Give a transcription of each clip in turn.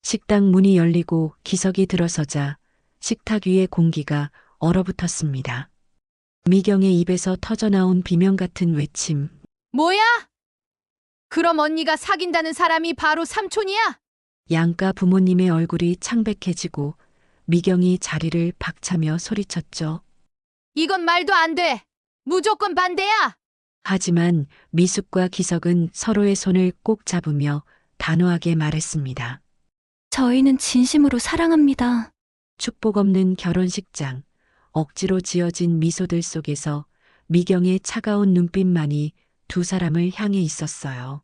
식당 문이 열리고 기석이 들어서자 식탁 위의 공기가 얼어붙었습니다. 미경의 입에서 터져나온 비명 같은 외침. 뭐야? 그럼 언니가 사귄다는 사람이 바로 삼촌이야? 양가 부모님의 얼굴이 창백해지고 미경이 자리를 박차며 소리쳤죠. 이건 말도 안 돼. 무조건 반대야. 하지만 미숙과 기석은 서로의 손을 꼭 잡으며 단호하게 말했습니다. 저희는 진심으로 사랑합니다. 축복 없는 결혼식장, 억지로 지어진 미소들 속에서 미경의 차가운 눈빛만이 두 사람을 향해 있었어요.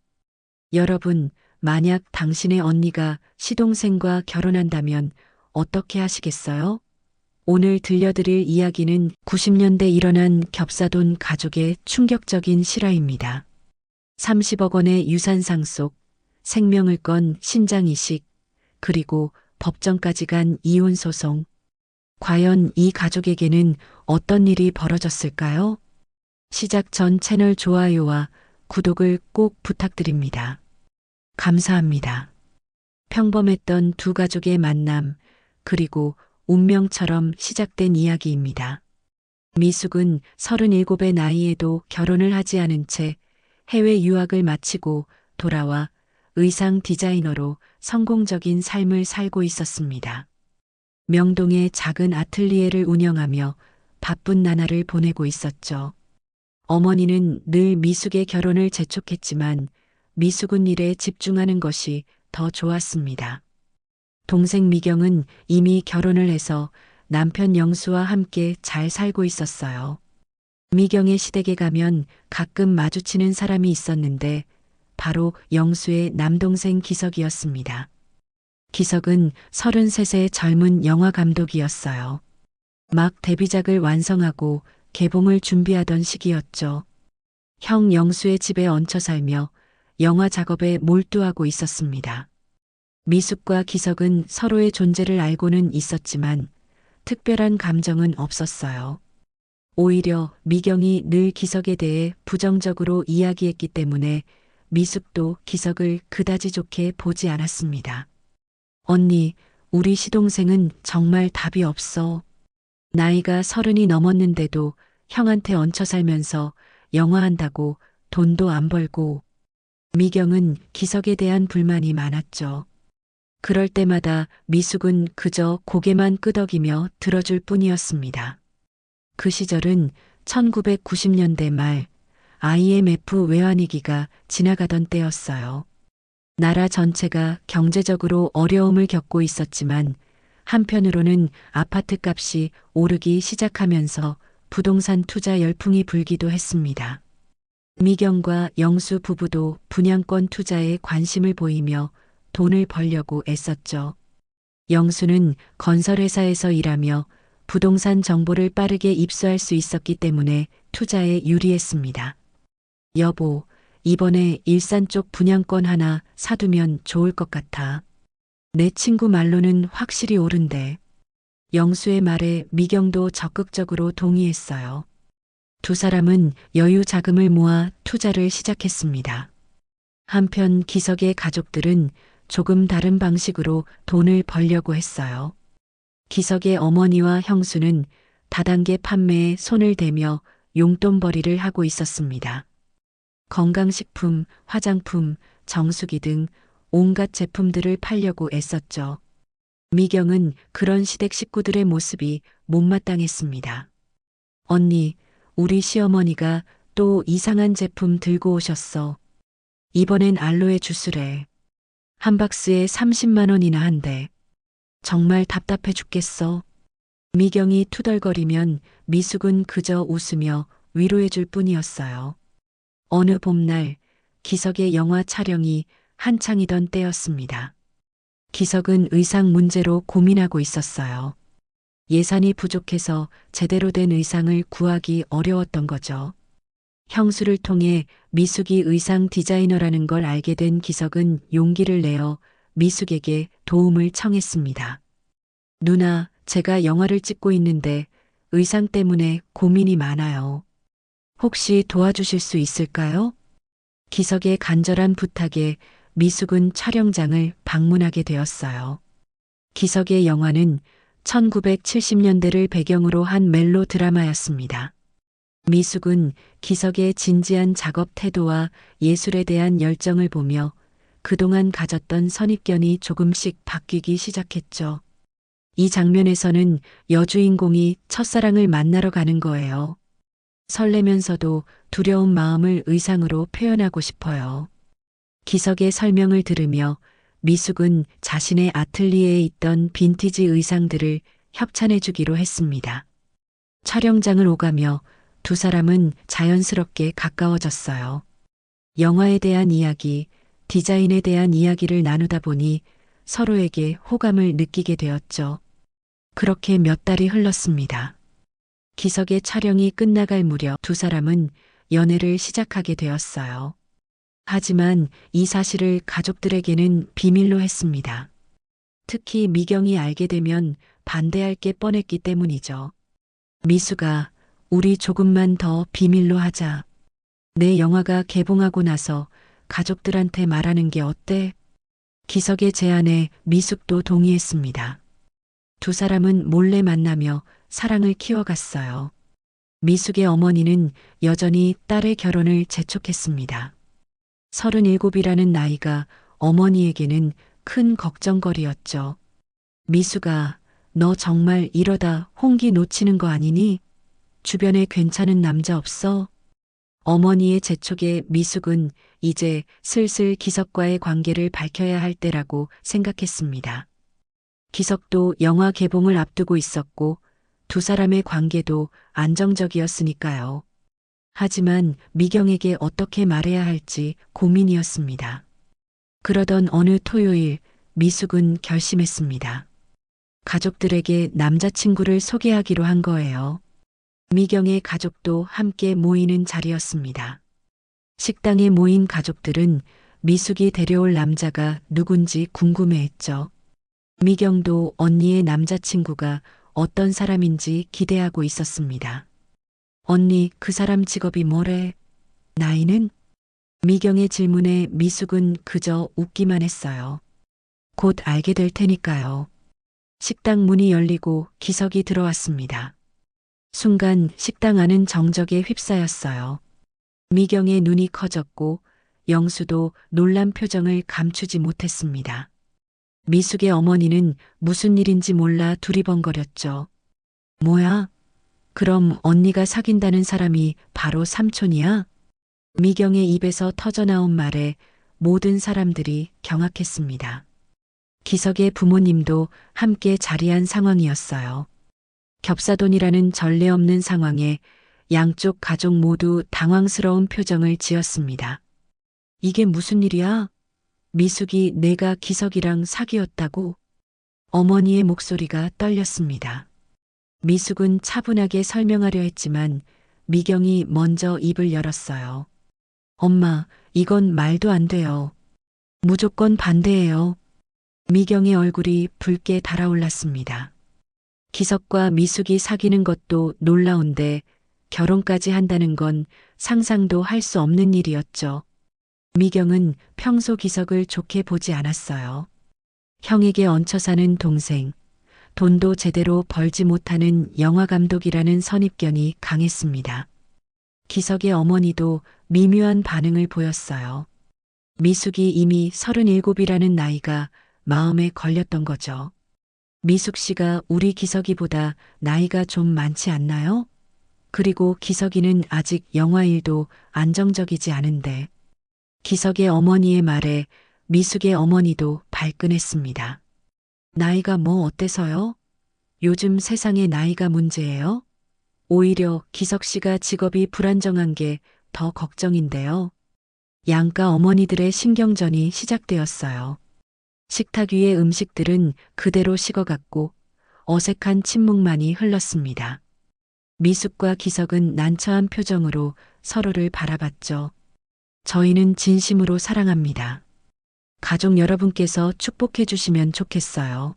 여러분, 만약 당신의 언니가 시동생과 결혼한다면 어떻게 하시겠어요? 오늘 들려드릴 이야기는 90년대 일어난 겹사돈 가족의 충격적인 실화입니다. 30억 원의 유산상 속 생명을 건 신장이식, 그리고 법정까지 간 이혼 소송. 과연 이 가족에게는 어떤 일이 벌어졌을까요? 시작 전 채널 좋아요와 구독을 꼭 부탁드립니다. 감사합니다. 평범했던 두 가족의 만남, 그리고 운명처럼 시작된 이야기입니다. 미숙은 37의 나이에도 결혼을 하지 않은 채 해외 유학을 마치고 돌아와 의상 디자이너로 성공적인 삶을 살고 있었습니다. 명동의 작은 아틀리에를 운영하며 바쁜 나날을 보내고 있었죠. 어머니는 늘 미숙의 결혼을 재촉했지만 미숙은 일에 집중하는 것이 더 좋았습니다. 동생 미경은 이미 결혼을 해서 남편 영수와 함께 잘 살고 있었어요. 미경의 시댁에 가면 가끔 마주치는 사람이 있었는데 바로 영수의 남동생 기석이었습니다. 기석은 33세 젊은 영화 감독이었어요. 막 데뷔작을 완성하고 개봉을 준비하던 시기였죠. 형 영수의 집에 얹혀 살며 영화 작업에 몰두하고 있었습니다. 미숙과 기석은 서로의 존재를 알고는 있었지만 특별한 감정은 없었어요. 오히려 미경이 늘 기석에 대해 부정적으로 이야기했기 때문에 미숙도 기석을 그다지 좋게 보지 않았습니다. 언니, 우리 시동생은 정말 답이 없어. 나이가 30이 넘었는데도 형한테 얹혀 살면서 영화한다고 돈도 안 벌고. 미경은 기석에 대한 불만이 많았죠. 그럴 때마다 미숙은 그저 고개만 끄덕이며 들어줄 뿐이었습니다. 그 시절은 1990년대 말 IMF 외환위기가 지나가던 때였어요. 나라 전체가 경제적으로 어려움을 겪고 있었지만 한편으로는 아파트 값이 오르기 시작하면서 부동산 투자 열풍이 불기도 했습니다. 미경과 영수 부부도 분양권 투자에 관심을 보이며 돈을 벌려고 애썼죠. 영수는 건설회사에서 일하며 부동산 정보를 빠르게 입수할 수 있었기 때문에 투자에 유리했습니다. 여보, 이번에 일산 쪽 분양권 하나 사두면 좋을 것 같아. 내 친구 말로는 확실히 오른대. 영수의 말에 미경도 적극적으로 동의했어요. 두 사람은 여유 자금을 모아 투자를 시작했습니다. 한편 기석의 가족들은 조금 다른 방식으로 돈을 벌려고 했어요. 기석의 어머니와 형수는 다단계 판매에 손을 대며 용돈벌이를 하고 있었습니다. 건강식품, 화장품, 정수기 등 온갖 제품들을 팔려고 애썼죠. 미경은 그런 시댁 식구들의 모습이 못마땅했습니다. 언니, 우리 시어머니가 또 이상한 제품 들고 오셨어. 이번엔 알로에 주스래. 한 박스에 30만 원이나 한대. 정말 답답해 죽겠어. 미경이 투덜거리면 미숙은 그저 웃으며 위로해 줄 뿐이었어요. 어느 봄날 기석의 영화 촬영이 한창이던 때였습니다. 기석은 의상 문제로 고민하고 있었어요. 예산이 부족해서 제대로 된 의상을 구하기 어려웠던 거죠. 형수를 통해 미숙이 의상 디자이너라는 걸 알게 된 기석은 용기를 내어 미숙에게 도움을 청했습니다. 누나, 제가 영화를 찍고 있는데 의상 때문에 고민이 많아요. 혹시 도와주실 수 있을까요? 기석의 간절한 부탁에 미숙은 촬영장을 방문하게 되었어요. 기석의 영화는 1970년대를 배경으로 한 멜로 드라마였습니다. 미숙은 기석의 진지한 작업 태도와 예술에 대한 열정을 보며 그동안 가졌던 선입견이 조금씩 바뀌기 시작했죠. 이 장면에서는 여주인공이 첫사랑을 만나러 가는 거예요. 설레면서도 두려운 마음을 의상으로 표현하고 싶어요. 기석의 설명을 들으며 미숙은 자신의 아틀리에에 있던 빈티지 의상들을 협찬해 주기로 했습니다. 촬영장을 오가며 두 사람은 자연스럽게 가까워졌어요. 영화에 대한 이야기, 디자인에 대한 이야기를 나누다 보니 서로에게 호감을 느끼게 되었죠. 그렇게 몇 달이 흘렀습니다. 기석의 촬영이 끝나갈 무렵 두 사람은 연애를 시작하게 되었어요. 하지만 이 사실을 가족들에게는 비밀로 했습니다. 특히 미경이 알게 되면 반대할 게 뻔했기 때문이죠. 미수가 우리 조금만 더 비밀로 하자. 내 영화가 개봉하고 나서 가족들한테 말하는 게 어때? 기석의 제안에 미숙도 동의했습니다. 두 사람은 몰래 만나며 사랑을 키워갔어요. 미숙의 어머니는 여전히 딸의 결혼을 재촉했습니다. 37이라는 나이가 어머니에게는 큰 걱정거리였죠. 미숙아, 너 정말 이러다 홍기 놓치는 거 아니니? 주변에 괜찮은 남자 없어? 어머니의 재촉에 미숙은 이제 슬슬 기석과의 관계를 밝혀야 할 때라고 생각했습니다. 기석도 영화 개봉을 앞두고 있었고 두 사람의 관계도 안정적이었으니까요. 하지만 미경에게 어떻게 말해야 할지 고민이었습니다. 그러던 어느 토요일 미숙은 결심했습니다. 가족들에게 남자친구를 소개하기로 한 거예요. 미경의 가족도 함께 모이는 자리였습니다. 식당에 모인 가족들은 미숙이 데려올 남자가 누군지 궁금해했죠. 미경도 언니의 남자친구가 어떤 사람인지 기대하고 있었습니다. 언니, 그 사람 직업이 뭐래? 나이는? 미경의 질문에 미숙은 그저 웃기만 했어요. 곧 알게 될 테니까요. 식당 문이 열리고 기석이 들어왔습니다. 순간 식당 안은 정적에 휩싸였어요. 미경의 눈이 커졌고 영수도 놀란 표정을 감추지 못했습니다. 미숙의 어머니는 무슨 일인지 몰라 두리번거렸죠. 뭐야? 그럼 언니가 사귄다는 사람이 바로 삼촌이야? 미경의 입에서 터져나온 말에 모든 사람들이 경악했습니다. 기석의 부모님도 함께 자리한 상황이었어요. 겹사돈이라는 전례 없는 상황에 양쪽 가족 모두 당황스러운 표정을 지었습니다. 이게 무슨 일이야? 미숙이 내가 기석이랑 사귀었다고? 어머니의 목소리가 떨렸습니다. 미숙은 차분하게 설명하려 했지만 미경이 먼저 입을 열었어요. 엄마, 이건 말도 안 돼요. 무조건 반대해요. 미경의 얼굴이 붉게 달아올랐습니다. 기석과 미숙이 사귀는 것도 놀라운데 결혼까지 한다는 건 상상도 할 수 없는 일이었죠. 미경은 평소 기석을 좋게 보지 않았어요. 형에게 얹혀 사는 동생, 돈도 제대로 벌지 못하는 영화감독이라는 선입견이 강했습니다. 기석의 어머니도 미묘한 반응을 보였어요. 미숙이 이미 37이라는 나이가 마음에 걸렸던 거죠. 미숙 씨가 우리 기석이보다 나이가 좀 많지 않나요? 그리고 기석이는 아직 영화 일도 안정적이지 않은데. 기석의 어머니의 말에 미숙의 어머니도 발끈했습니다. 나이가 뭐 어때서요? 요즘 세상에 나이가 문제예요? 오히려 기석 씨가 직업이 불안정한 게 더 걱정인데요. 양가 어머니들의 신경전이 시작되었어요. 식탁 위의 음식들은 그대로 식어갔고 어색한 침묵만이 흘렀습니다. 미숙과 기석은 난처한 표정으로 서로를 바라봤죠. 저희는 진심으로 사랑합니다. 가족 여러분께서 축복해 주시면 좋겠어요.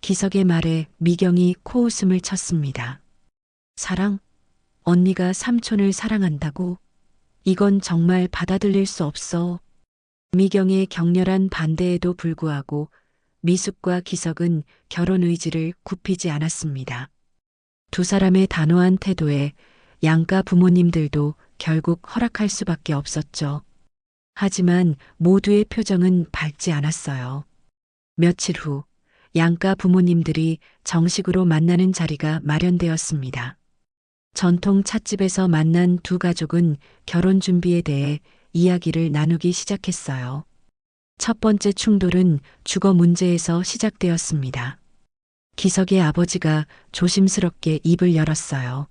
기석의 말에 미경이 코웃음을 쳤습니다. 사랑? 언니가 삼촌을 사랑한다고? 이건 정말 받아들일 수 없어. 미경의 격렬한 반대에도 불구하고 미숙과 기석은 결혼 의지를 굽히지 않았습니다. 두 사람의 단호한 태도에 양가 부모님들도 결국 허락할 수밖에 없었죠. 하지만 모두의 표정은 밝지 않았어요. 며칠 후 양가 부모님들이 정식으로 만나는 자리가 마련되었습니다. 전통 찻집에서 만난 두 가족은 결혼 준비에 대해 이야기를 나누기 시작했어요. 첫 번째 충돌은 주거 문제에서 시작되었습니다. 기석의 아버지가 조심스럽게 입을 열었어요.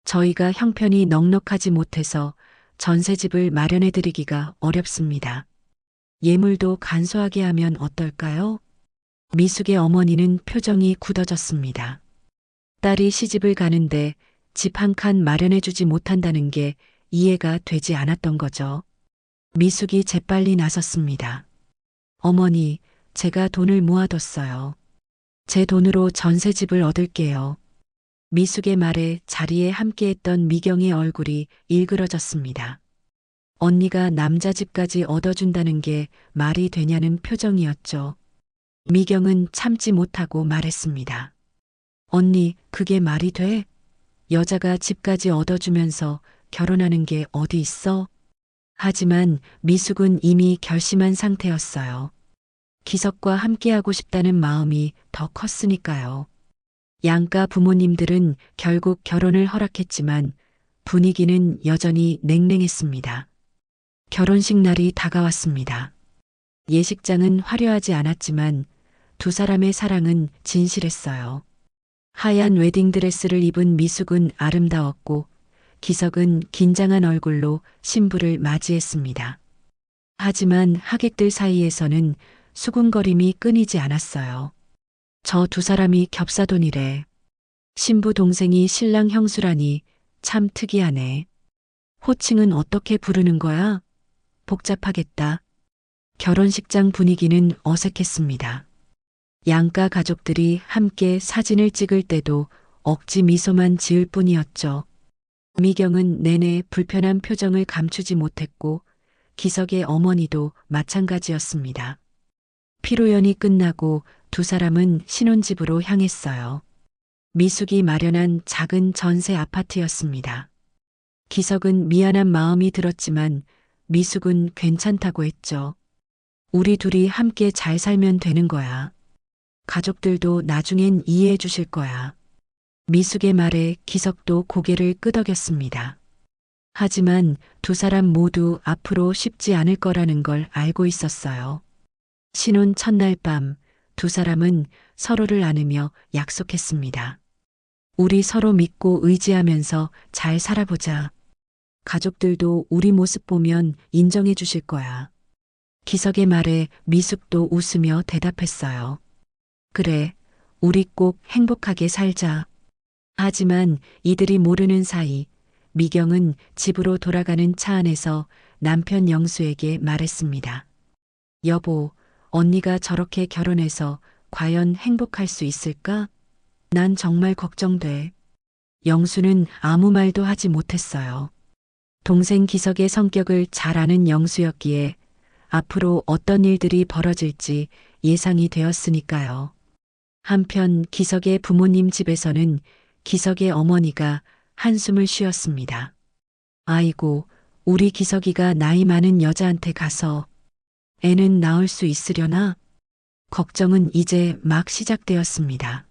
저희가 형편이 넉넉하지 못해서 전세집을 마련해드리기가 어렵습니다. 예물도 간소하게 하면 어떨까요? 미숙의 어머니는 표정이 굳어졌습니다. 딸이 시집을 가는데 집 한 칸 마련해주지 못한다는 게 이해가 되지 않았던 거죠. 미숙이 재빨리 나섰습니다. 어머니, 제가 돈을 모아뒀어요. 제 돈으로 전세집을 얻을게요. 미숙의 말에 자리에 함께했던 미경의 얼굴이 일그러졌습니다. 언니가 남자집까지 얻어준다는 게 말이 되냐는 표정이었죠. 미경은 참지 못하고 말했습니다. 언니, 그게 말이 돼? 여자가 집까지 얻어주면서 결혼하는 게 어디 있어? 하지만 미숙은 이미 결심한 상태였어요. 기석과 함께하고 싶다는 마음이 더 컸으니까요. 양가 부모님들은 결국 결혼을 허락했지만 분위기는 여전히 냉랭했습니다. 결혼식 날이 다가왔습니다. 예식장은 화려하지 않았지만 두 사람의 사랑은 진실했어요. 하얀 웨딩드레스를 입은 미숙은 아름다웠고 기석은 긴장한 얼굴로 신부를 맞이했습니다. 하지만 하객들 사이에서는 수군거림이 끊이지 않았어요. 저 두 사람이 겹사돈이래. 신부 동생이 신랑 형수라니 참 특이하네. 호칭은 어떻게 부르는 거야? 복잡하겠다. 결혼식장 분위기는 어색했습니다. 양가 가족들이 함께 사진을 찍을 때도 억지 미소만 지을 뿐이었죠. 미경은 내내 불편한 표정을 감추지 못했고 기석의 어머니도 마찬가지였습니다. 피로연이 끝나고 두 사람은 신혼집으로 향했어요. 미숙이 마련한 작은 전세 아파트였습니다. 기석은 미안한 마음이 들었지만 미숙은 괜찮다고 했죠. 우리 둘이 함께 잘 살면 되는 거야. 가족들도 나중엔 이해해 주실 거야. 미숙의 말에 기석도 고개를 끄덕였습니다. 하지만 두 사람 모두 앞으로 쉽지 않을 거라는 걸 알고 있었어요. 신혼 첫날 밤 두 사람은 서로를 안으며 약속했습니다. 우리 서로 믿고 의지하면서 잘 살아보자. 가족들도 우리 모습 보면 인정해 주실 거야. 기석의 말에 미숙도 웃으며 대답했어요. 그래, 우리 꼭 행복하게 살자. 하지만 이들이 모르는 사이 미경은 집으로 돌아가는 차 안에서 남편 영수에게 말했습니다. 여보, 언니가 저렇게 결혼해서 과연 행복할 수 있을까? 난 정말 걱정돼. 영수는 아무 말도 하지 못했어요. 동생 기석의 성격을 잘 아는 영수였기에 앞으로 어떤 일들이 벌어질지 예상이 되었으니까요. 한편 기석의 부모님 집에서는 기석의 어머니가 한숨을 쉬었습니다. 아이고, 우리 기석이가 나이 많은 여자한테 가서 애는 낳을 수 있으려나? 걱정은 이제 막 시작되었습니다.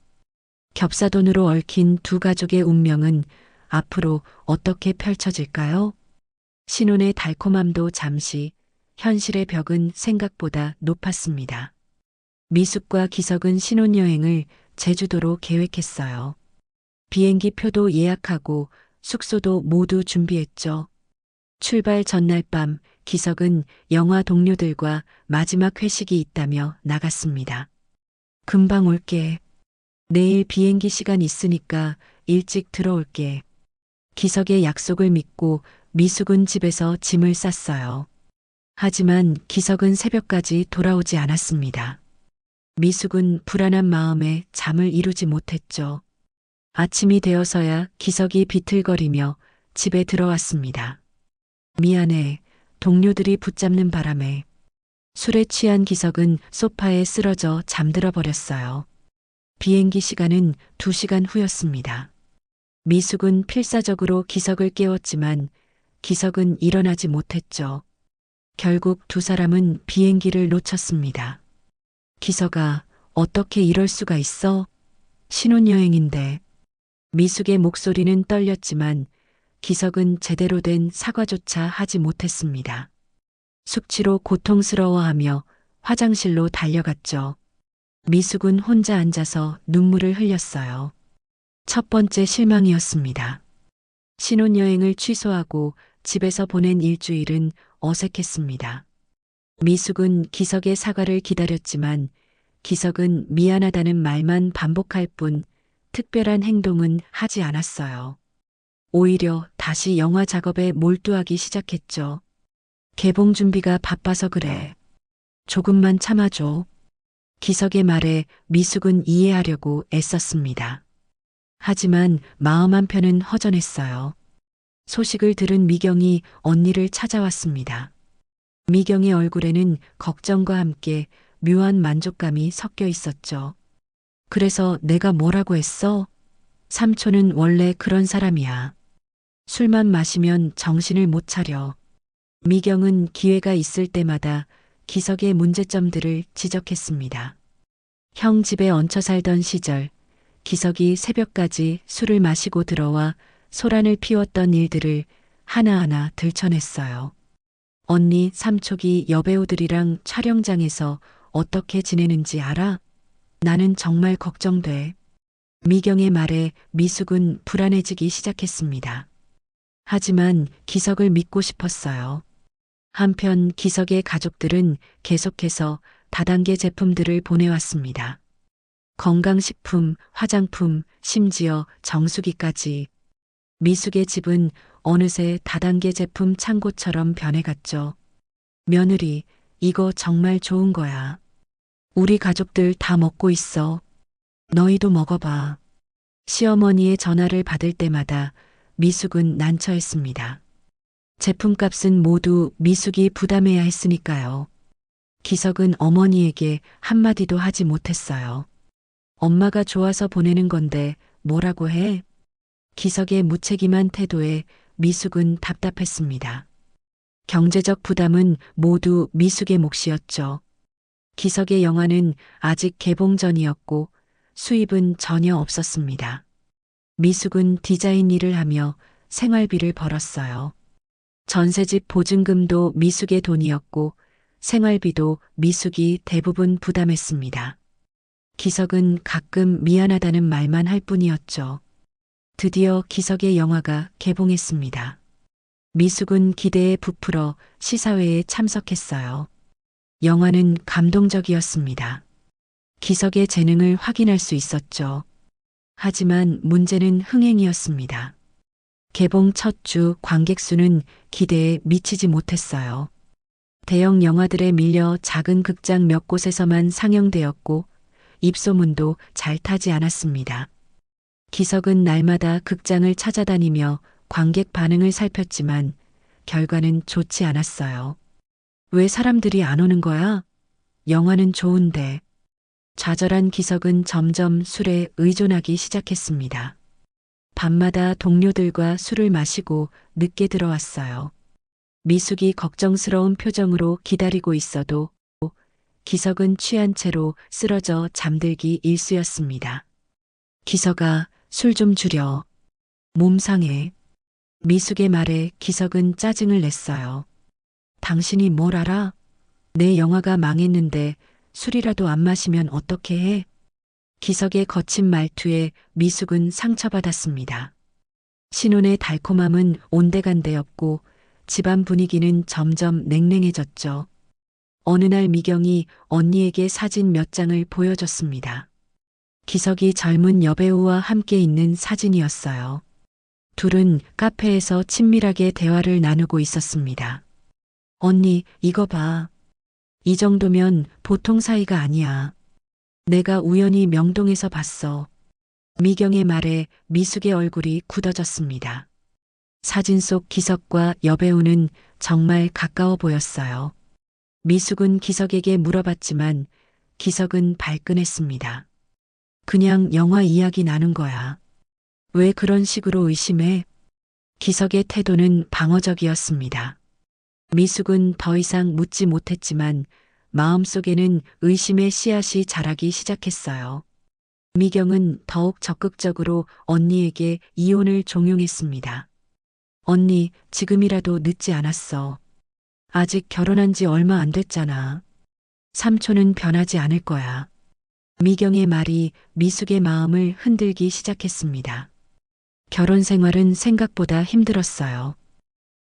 겹사돈으로 얽힌 두 가족의 운명은 앞으로 어떻게 펼쳐질까요? 신혼의 달콤함도 잠시, 현실의 벽은 생각보다 높았습니다. 미숙과 기석은 신혼여행을 제주도로 계획했어요. 비행기 표도 예약하고 숙소도 모두 준비했죠. 출발 전날 밤 기석은 영화 동료들과 마지막 회식이 있다며 나갔습니다. 금방 올게. 내일 비행기 시간 있으니까 일찍 들어올게. 기석의 약속을 믿고 미숙은 집에서 짐을 쌌어요. 하지만 기석은 새벽까지 돌아오지 않았습니다. 미숙은 불안한 마음에 잠을 이루지 못했죠. 아침이 되어서야 기석이 비틀거리며 집에 들어왔습니다. 미안해. 동료들이 붙잡는 바람에 술에 취한 기석은 소파에 쓰러져 잠들어 버렸어요. 비행기 시간은 2시간 후였습니다. 미숙은 필사적으로 기석을 깨웠지만 기석은 일어나지 못했죠. 결국 두 사람은 비행기를 놓쳤습니다. 기석아, 어떻게 이럴 수가 있어? 신혼여행인데. 미숙의 목소리는 떨렸지만 기석은 제대로 된 사과조차 하지 못했습니다. 숙취로 고통스러워하며 화장실로 달려갔죠. 미숙은 혼자 앉아서 눈물을 흘렸어요. 첫 번째 실망이었습니다. 신혼여행을 취소하고 집에서 보낸 일주일은 어색했습니다. 미숙은 기석의 사과를 기다렸지만 기석은 미안하다는 말만 반복할 뿐 특별한 행동은 하지 않았어요. 오히려 다시 영화 작업에 몰두하기 시작했죠. 개봉 준비가 바빠서 그래. 조금만 참아줘. 기석의 말에 미숙은 이해하려고 애썼습니다. 하지만 마음 한편은 허전했어요. 소식을 들은 미경이 언니를 찾아왔습니다. 미경의 얼굴에는 걱정과 함께 묘한 만족감이 섞여 있었죠. 그래서 내가 뭐라고 했어? 삼촌은 원래 그런 사람이야. 술만 마시면 정신을 못 차려. 미경은 기회가 있을 때마다 기석의 문제점들을 지적했습니다. 형 집에 얹혀 살던 시절 기석이 새벽까지 술을 마시고 들어와 소란을 피웠던 일들을 하나하나 들춰냈어요. 언니 삼촌이 여배우들이랑 촬영장에서 어떻게 지내는지 알아? 나는 정말 걱정돼. 미경의 말에 미숙은 불안해지기 시작했습니다. 하지만 기석을 믿고 싶었어요. 한편 기석의 가족들은 계속해서 다단계 제품들을 보내왔습니다. 건강식품, 화장품, 심지어 정수기까지. 미숙의 집은 어느새 다단계 제품 창고처럼 변해갔죠. 며느리, 이거 정말 좋은 거야. 우리 가족들 다 먹고 있어. 너희도 먹어봐. 시어머니의 전화를 받을 때마다 미숙은 난처했습니다. 제품값은 모두 미숙이 부담해야 했으니까요. 기석은 어머니에게 한마디도 하지 못했어요. 엄마가 좋아서 보내는 건데 뭐라고 해? 기석의 무책임한 태도에 미숙은 답답했습니다. 경제적 부담은 모두 미숙의 몫이었죠. 기석의 영화는 아직 개봉 전이었고 수입은 전혀 없었습니다. 미숙은 디자인 일을 하며 생활비를 벌었어요. 전셋집 보증금도 미숙의 돈이었고 생활비도 미숙이 대부분 부담했습니다. 기석은 가끔 미안하다는 말만 할 뿐이었죠. 드디어 기석의 영화가 개봉했습니다. 미숙은 기대에 부풀어 시사회에 참석했어요. 영화는 감동적이었습니다. 기석의 재능을 확인할 수 있었죠. 하지만 문제는 흥행이었습니다. 개봉 첫 주 관객 수는 기대에 미치지 못했어요. 대형 영화들에 밀려 작은 극장 몇 곳에서만 상영되었고 입소문도 잘 타지 않았습니다. 기석은 날마다 극장을 찾아다니며 관객 반응을 살폈지만 결과는 좋지 않았어요. 왜 사람들이 안 오는 거야? 영화는 좋은데. 좌절한 기석은 점점 술에 의존하기 시작했습니다. 밤마다 동료들과 술을 마시고 늦게 들어왔어요. 미숙이 걱정스러운 표정으로 기다리고 있어도 기석은 취한 채로 쓰러져 잠들기 일쑤였습니다. 기석아, 술 좀 줄여. 몸 상해. 미숙의 말에 기석은 짜증을 냈어요. 당신이 뭘 알아? 내 영화가 망했는데 술이라도 안 마시면 어떻게 해? 기석의 거친 말투에 미숙은 상처받았습니다. 신혼의 달콤함은 온데간데였고 집안 분위기는 점점 냉랭해졌죠. 어느 날 미경이 언니에게 사진 몇 장을 보여줬습니다. 기석이 젊은 여배우와 함께 있는 사진이었어요. 둘은 카페에서 친밀하게 대화를 나누고 있었습니다. 언니, 이거 봐. 이 정도면 보통 사이가 아니야. 내가 우연히 명동에서 봤어. 미경의 말에 미숙의 얼굴이 굳어졌습니다. 사진 속 기석과 여배우는 정말 가까워 보였어요. 미숙은 기석에게 물어봤지만 기석은 발끈했습니다. 그냥 영화 이야기 나눈 거야. 왜 그런 식으로 의심해? 기석의 태도는 방어적이었습니다. 미숙은 더 이상 묻지 못했지만 마음속에는 의심의 씨앗이 자라기 시작했어요. 미경은 더욱 적극적으로 언니에게 이혼을 종용했습니다. 언니, 지금이라도 늦지 않았어. 아직 결혼한 지 얼마 안 됐잖아. 삼촌은 변하지 않을 거야. 미경의 말이 미숙의 마음을 흔들기 시작했습니다. 결혼 생활은 생각보다 힘들었어요.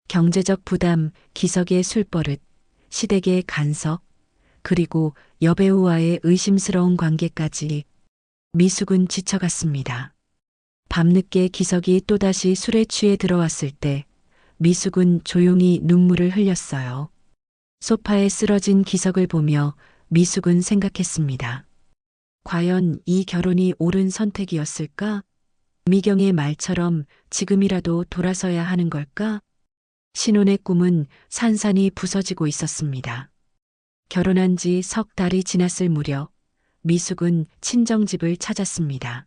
경제적 부담, 기석의 술버릇, 시댁의 간섭, 그리고 여배우와의 의심스러운 관계까지 미숙은 지쳐갔습니다. 밤늦게 기석이 또다시 술에 취해 들어왔을 때 미숙은 조용히 눈물을 흘렸어요. 소파에 쓰러진 기석을 보며 미숙은 생각했습니다. 과연 이 결혼이 옳은 선택이었을까? 미경의 말처럼 지금이라도 돌아서야 하는 걸까? 신혼의 꿈은 산산이 부서지고 있었습니다. 결혼한 지 석 달이 지났을 무렵 미숙은 친정집을 찾았습니다.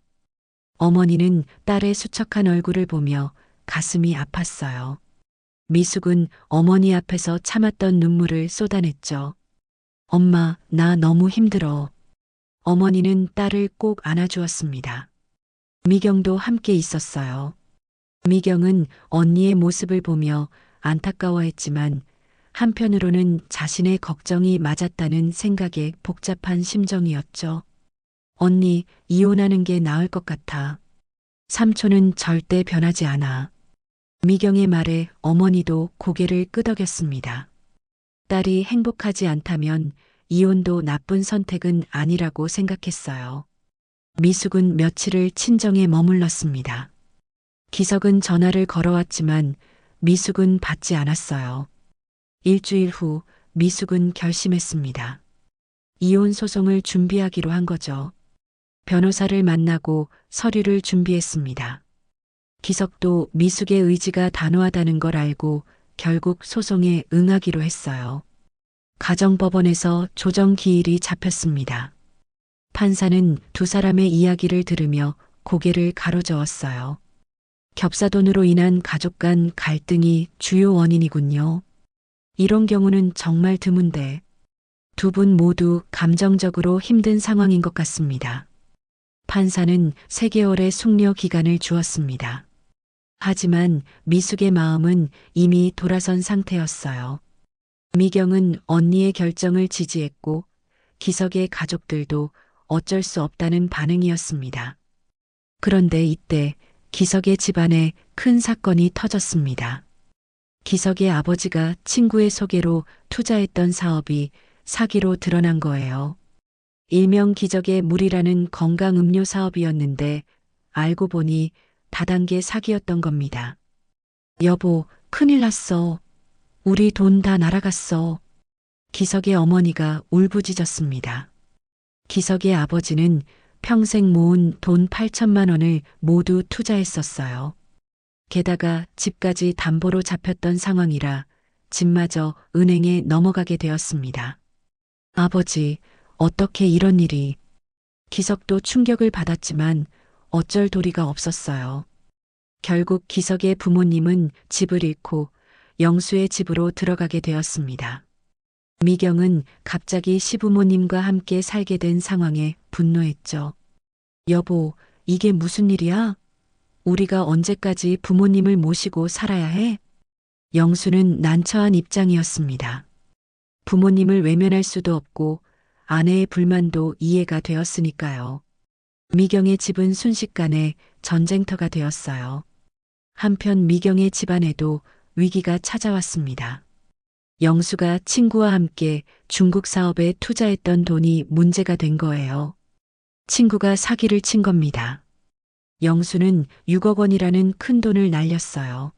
어머니는 딸의 수척한 얼굴을 보며 가슴이 아팠어요. 미숙은 어머니 앞에서 참았던 눈물을 쏟아냈죠. 엄마, 나 너무 힘들어. 어머니는 딸을 꼭 안아주었습니다. 미경도 함께 있었어요. 미경은 언니의 모습을 보며 안타까워했지만 한편으로는 자신의 걱정이 맞았다는 생각에 복잡한 심정이었죠. 언니, 이혼하는 게 나을 것 같아. 삼촌은 절대 변하지 않아. 미경의 말에 어머니도 고개를 끄덕였습니다. 딸이 행복하지 않다면 이혼도 나쁜 선택은 아니라고 생각했어요. 미숙은 며칠을 친정에 머물렀습니다. 기석은 전화를 걸어왔지만 미숙은 받지 않았어요. 일주일 후 미숙은 결심했습니다. 이혼 소송을 준비하기로 한 거죠. 변호사를 만나고 서류를 준비했습니다. 기석도 미숙의 의지가 단호하다는 걸 알고 결국 소송에 응하기로 했어요. 가정법원에서 조정 기일이 잡혔습니다. 판사는 두 사람의 이야기를 들으며 고개를 가로저었어요. 겹사돈으로 인한 가족 간 갈등이 주요 원인이군요. 이런 경우는 정말 드문데 두 분 모두 감정적으로 힘든 상황인 것 같습니다. 판사는 3개월의 숙려 기간을 주었습니다. 하지만 미숙의 마음은 이미 돌아선 상태였어요. 미경은 언니의 결정을 지지했고 기석의 가족들도 어쩔 수 없다는 반응이었습니다. 그런데 이때 기석의 집안에 큰 사건이 터졌습니다. 기석의 아버지가 친구의 소개로 투자했던 사업이 사기로 드러난 거예요. 일명 기적의 물이라는 건강음료 사업이었는데 알고 보니 다단계 사기였던 겁니다. 여보, 큰일 났어. 우리 돈 다 날아갔어. 기석의 어머니가 울부짖었습니다. 기석의 아버지는 평생 모은 돈 8천만 원을 모두 투자했었어요. 게다가 집까지 담보로 잡혔던 상황이라 집마저 은행에 넘어가게 되었습니다. 아버지, 어떻게 이런 일이. 기석도 충격을 받았지만 어쩔 도리가 없었어요. 결국 기석의 부모님은 집을 잃고 영수의 집으로 들어가게 되었습니다. 미경은 갑자기 시부모님과 함께 살게 된 상황에 분노했죠. 여보, 이게 무슨 일이야? 우리가 언제까지 부모님을 모시고 살아야 해? 영수는 난처한 입장이었습니다. 부모님을 외면할 수도 없고 아내의 불만도 이해가 되었으니까요. 미경의 집은 순식간에 전쟁터가 되었어요. 한편 미경의 집안에도 위기가 찾아왔습니다. 영수가 친구와 함께 중국 사업에 투자했던 돈이 문제가 된 거예요. 친구가 사기를 친 겁니다. 영수는 6억 원이라는 큰 돈을 날렸어요.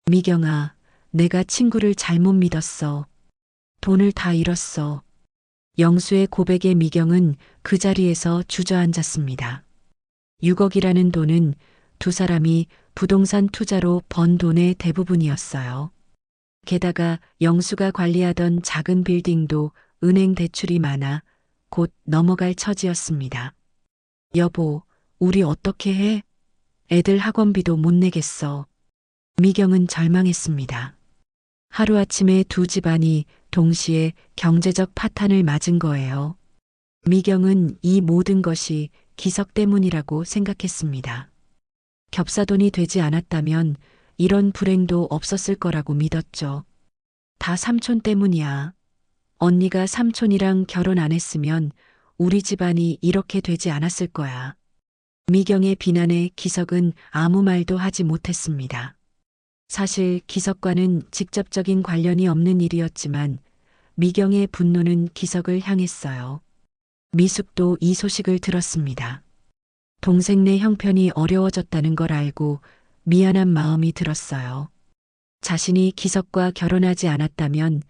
미경아, 내가 친구를 잘못 믿었어. 돈을 다 잃었어. 영수의 고백에 미경은 그 자리에서 주저앉았습니다. 6억이라는 돈은 두 사람이 부동산 투자로 번 돈의 대부분이었어요. 게다가 영수가 관리하던 작은 빌딩도 은행 대출이 많아 곧 넘어갈 처지였습니다. 여보, 우리 어떻게 해? 애들 학원비도 못 내겠어. 미경은 절망했습니다. 하루아침에 두 집안이 동시에 경제적 파탄을 맞은 거예요. 미경은 이 모든 것이 기석 때문이라고 생각했습니다. 겹사돈이 되지 않았다면 이런 불행도 없었을 거라고 믿었죠. 다 삼촌 때문이야. 언니가 삼촌이랑 결혼 안 했으면 우리 집안이 이렇게 되지 않았을 거야. 미경의 비난에 기석은 아무 말도 하지 못했습니다. 사실 기석과는 직접적인 관련이 없는 일이었지만 미경의 분노는 기석을 향했어요. 미숙도 이 소식을 들었습니다. 동생네 형편이 어려워졌다는 걸 알고 미안한 마음이 들었어요. 자신이 기석과 결혼하지 않았다면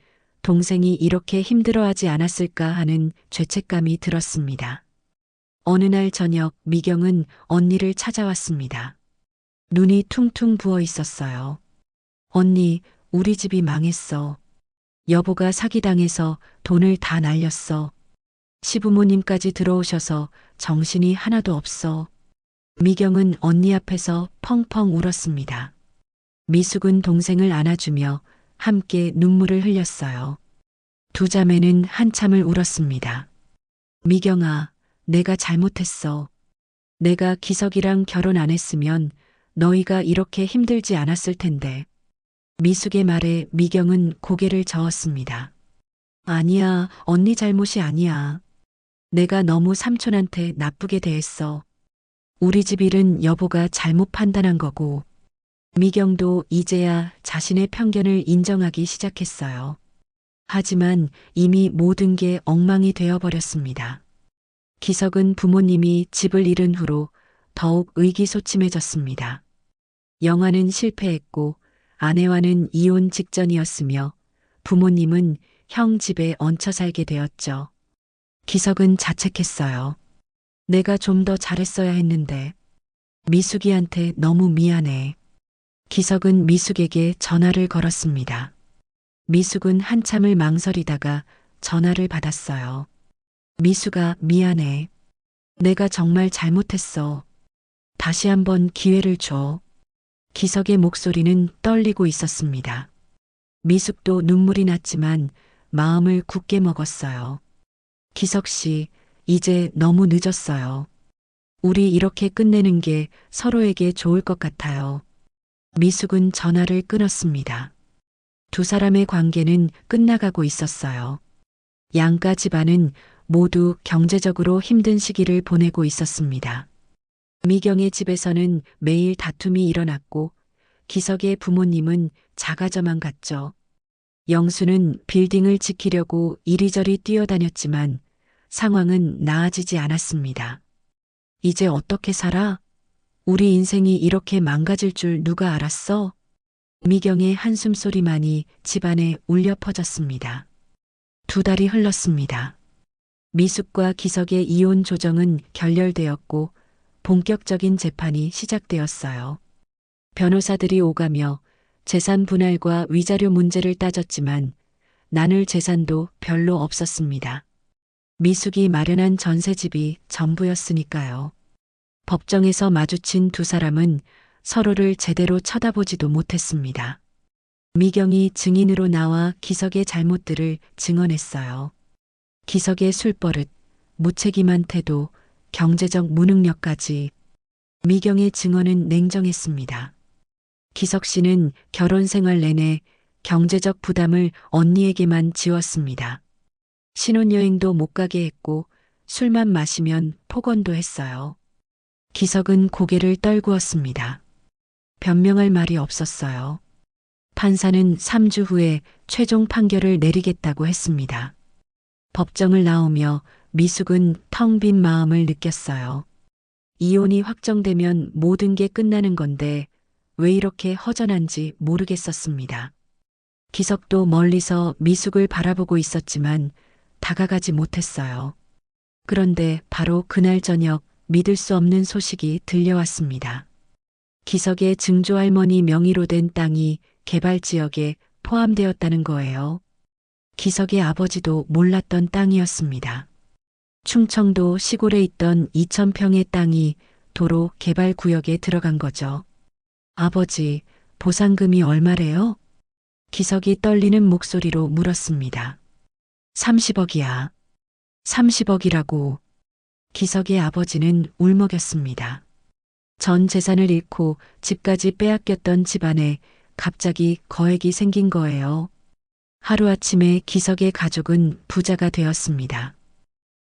동생이 이렇게 힘들어하지 않았을까 하는 죄책감이 들었습니다. 어느 날 저녁 미경은 언니를 찾아왔습니다. 눈이 퉁퉁 부어 있었어요. 언니, 우리 집이 망했어. 여보가 사기당해서 돈을 다 날렸어. 시부모님까지 들어오셔서 정신이 하나도 없어. 미경은 언니 앞에서 펑펑 울었습니다. 미숙은 동생을 안아주며 함께 눈물을 흘렸어요. 두 자매는 한참을 울었습니다. 미경아, 내가 잘못했어. 내가 기석이랑 결혼 안 했으면 너희가 이렇게 힘들지 않았을 텐데. 미숙의 말에 미경은 고개를 저었습니다. 아니야, 언니 잘못이 아니야. 내가 너무 삼촌한테 나쁘게 대했어. 우리 집 일은 여보가 잘못 판단한 거고. 미경도 이제야 자신의 편견을 인정하기 시작했어요. 하지만 이미 모든 게 엉망이 되어버렸습니다. 기석은 부모님이 집을 잃은 후로 더욱 의기소침해졌습니다. 영화는 실패했고 아내와는 이혼 직전이었으며 부모님은 형 집에 얹혀 살게 되었죠. 기석은 자책했어요. 내가 좀 더 잘했어야 했는데. 미숙이한테 너무 미안해. 기석은 미숙에게 전화를 걸었습니다. 미숙은 한참을 망설이다가 전화를 받았어요. 미숙아, 미안해. 내가 정말 잘못했어. 다시 한번 기회를 줘. 기석의 목소리는 떨리고 있었습니다. 미숙도 눈물이 났지만 마음을 굳게 먹었어요. 기석 씨, 이제 너무 늦었어요. 우리 이렇게 끝내는 게 서로에게 좋을 것 같아요. 미숙은 전화를 끊었습니다. 두 사람의 관계는 끝나가고 있었어요. 양가 집안은 모두 경제적으로 힘든 시기를 보내고 있었습니다. 미경의 집에서는 매일 다툼이 일어났고 기석의 부모님은 자가저만 갔죠. 영수는 빌딩을 지키려고 이리저리 뛰어다녔지만 상황은 나아지지 않았습니다. 이제 어떻게 살아? 우리 인생이 이렇게 망가질 줄 누가 알았어? 미경의 한숨소리만이 집안에 울려 퍼졌습니다. 두 달이 흘렀습니다. 미숙과 기석의 이혼 조정은 결렬되었고 본격적인 재판이 시작되었어요. 변호사들이 오가며 재산 분할과 위자료 문제를 따졌지만 나눌 재산도 별로 없었습니다. 미숙이 마련한 전세집이 전부였으니까요. 법정에서 마주친 두 사람은 서로를 제대로 쳐다보지도 못했습니다. 미경이 증인으로 나와 기석의 잘못들을 증언했어요. 기석의 술버릇, 무책임한 태도, 경제적 무능력까지. 미경의 증언은 냉정했습니다. 기석 씨는 결혼 생활 내내 경제적 부담을 언니에게만 지웠습니다. 신혼여행도 못 가게 했고 술만 마시면 폭언도 했어요. 기석은 고개를 떨구었습니다. 변명할 말이 없었어요. 판사는 3주 후에 최종 판결을 내리겠다고 했습니다. 법정을 나오며 미숙은 텅 빈 마음을 느꼈어요. 이혼이 확정되면 모든 게 끝나는 건데 왜 이렇게 허전한지 모르겠었습니다. 기석도 멀리서 미숙을 바라보고 있었지만 다가가지 못했어요. 그런데 바로 그날 저녁 믿을 수 없는 소식이 들려왔습니다. 기석의 증조할머니 명의로 된 땅이 개발지역에 포함되었다는 거예요. 기석의 아버지도 몰랐던 땅이었습니다. 충청도 시골에 있던 2,000평의 땅이 도로 개발 구역에 들어간 거죠. 아버지, 보상금이 얼마래요? 기석이 떨리는 목소리로 물었습니다. 30억이야. 30억이라고. 기석의 아버지는 울먹였습니다. 전 재산을 잃고 집까지 빼앗겼던 집안에 갑자기 거액이 생긴 거예요. 하루아침에 기석의 가족은 부자가 되었습니다.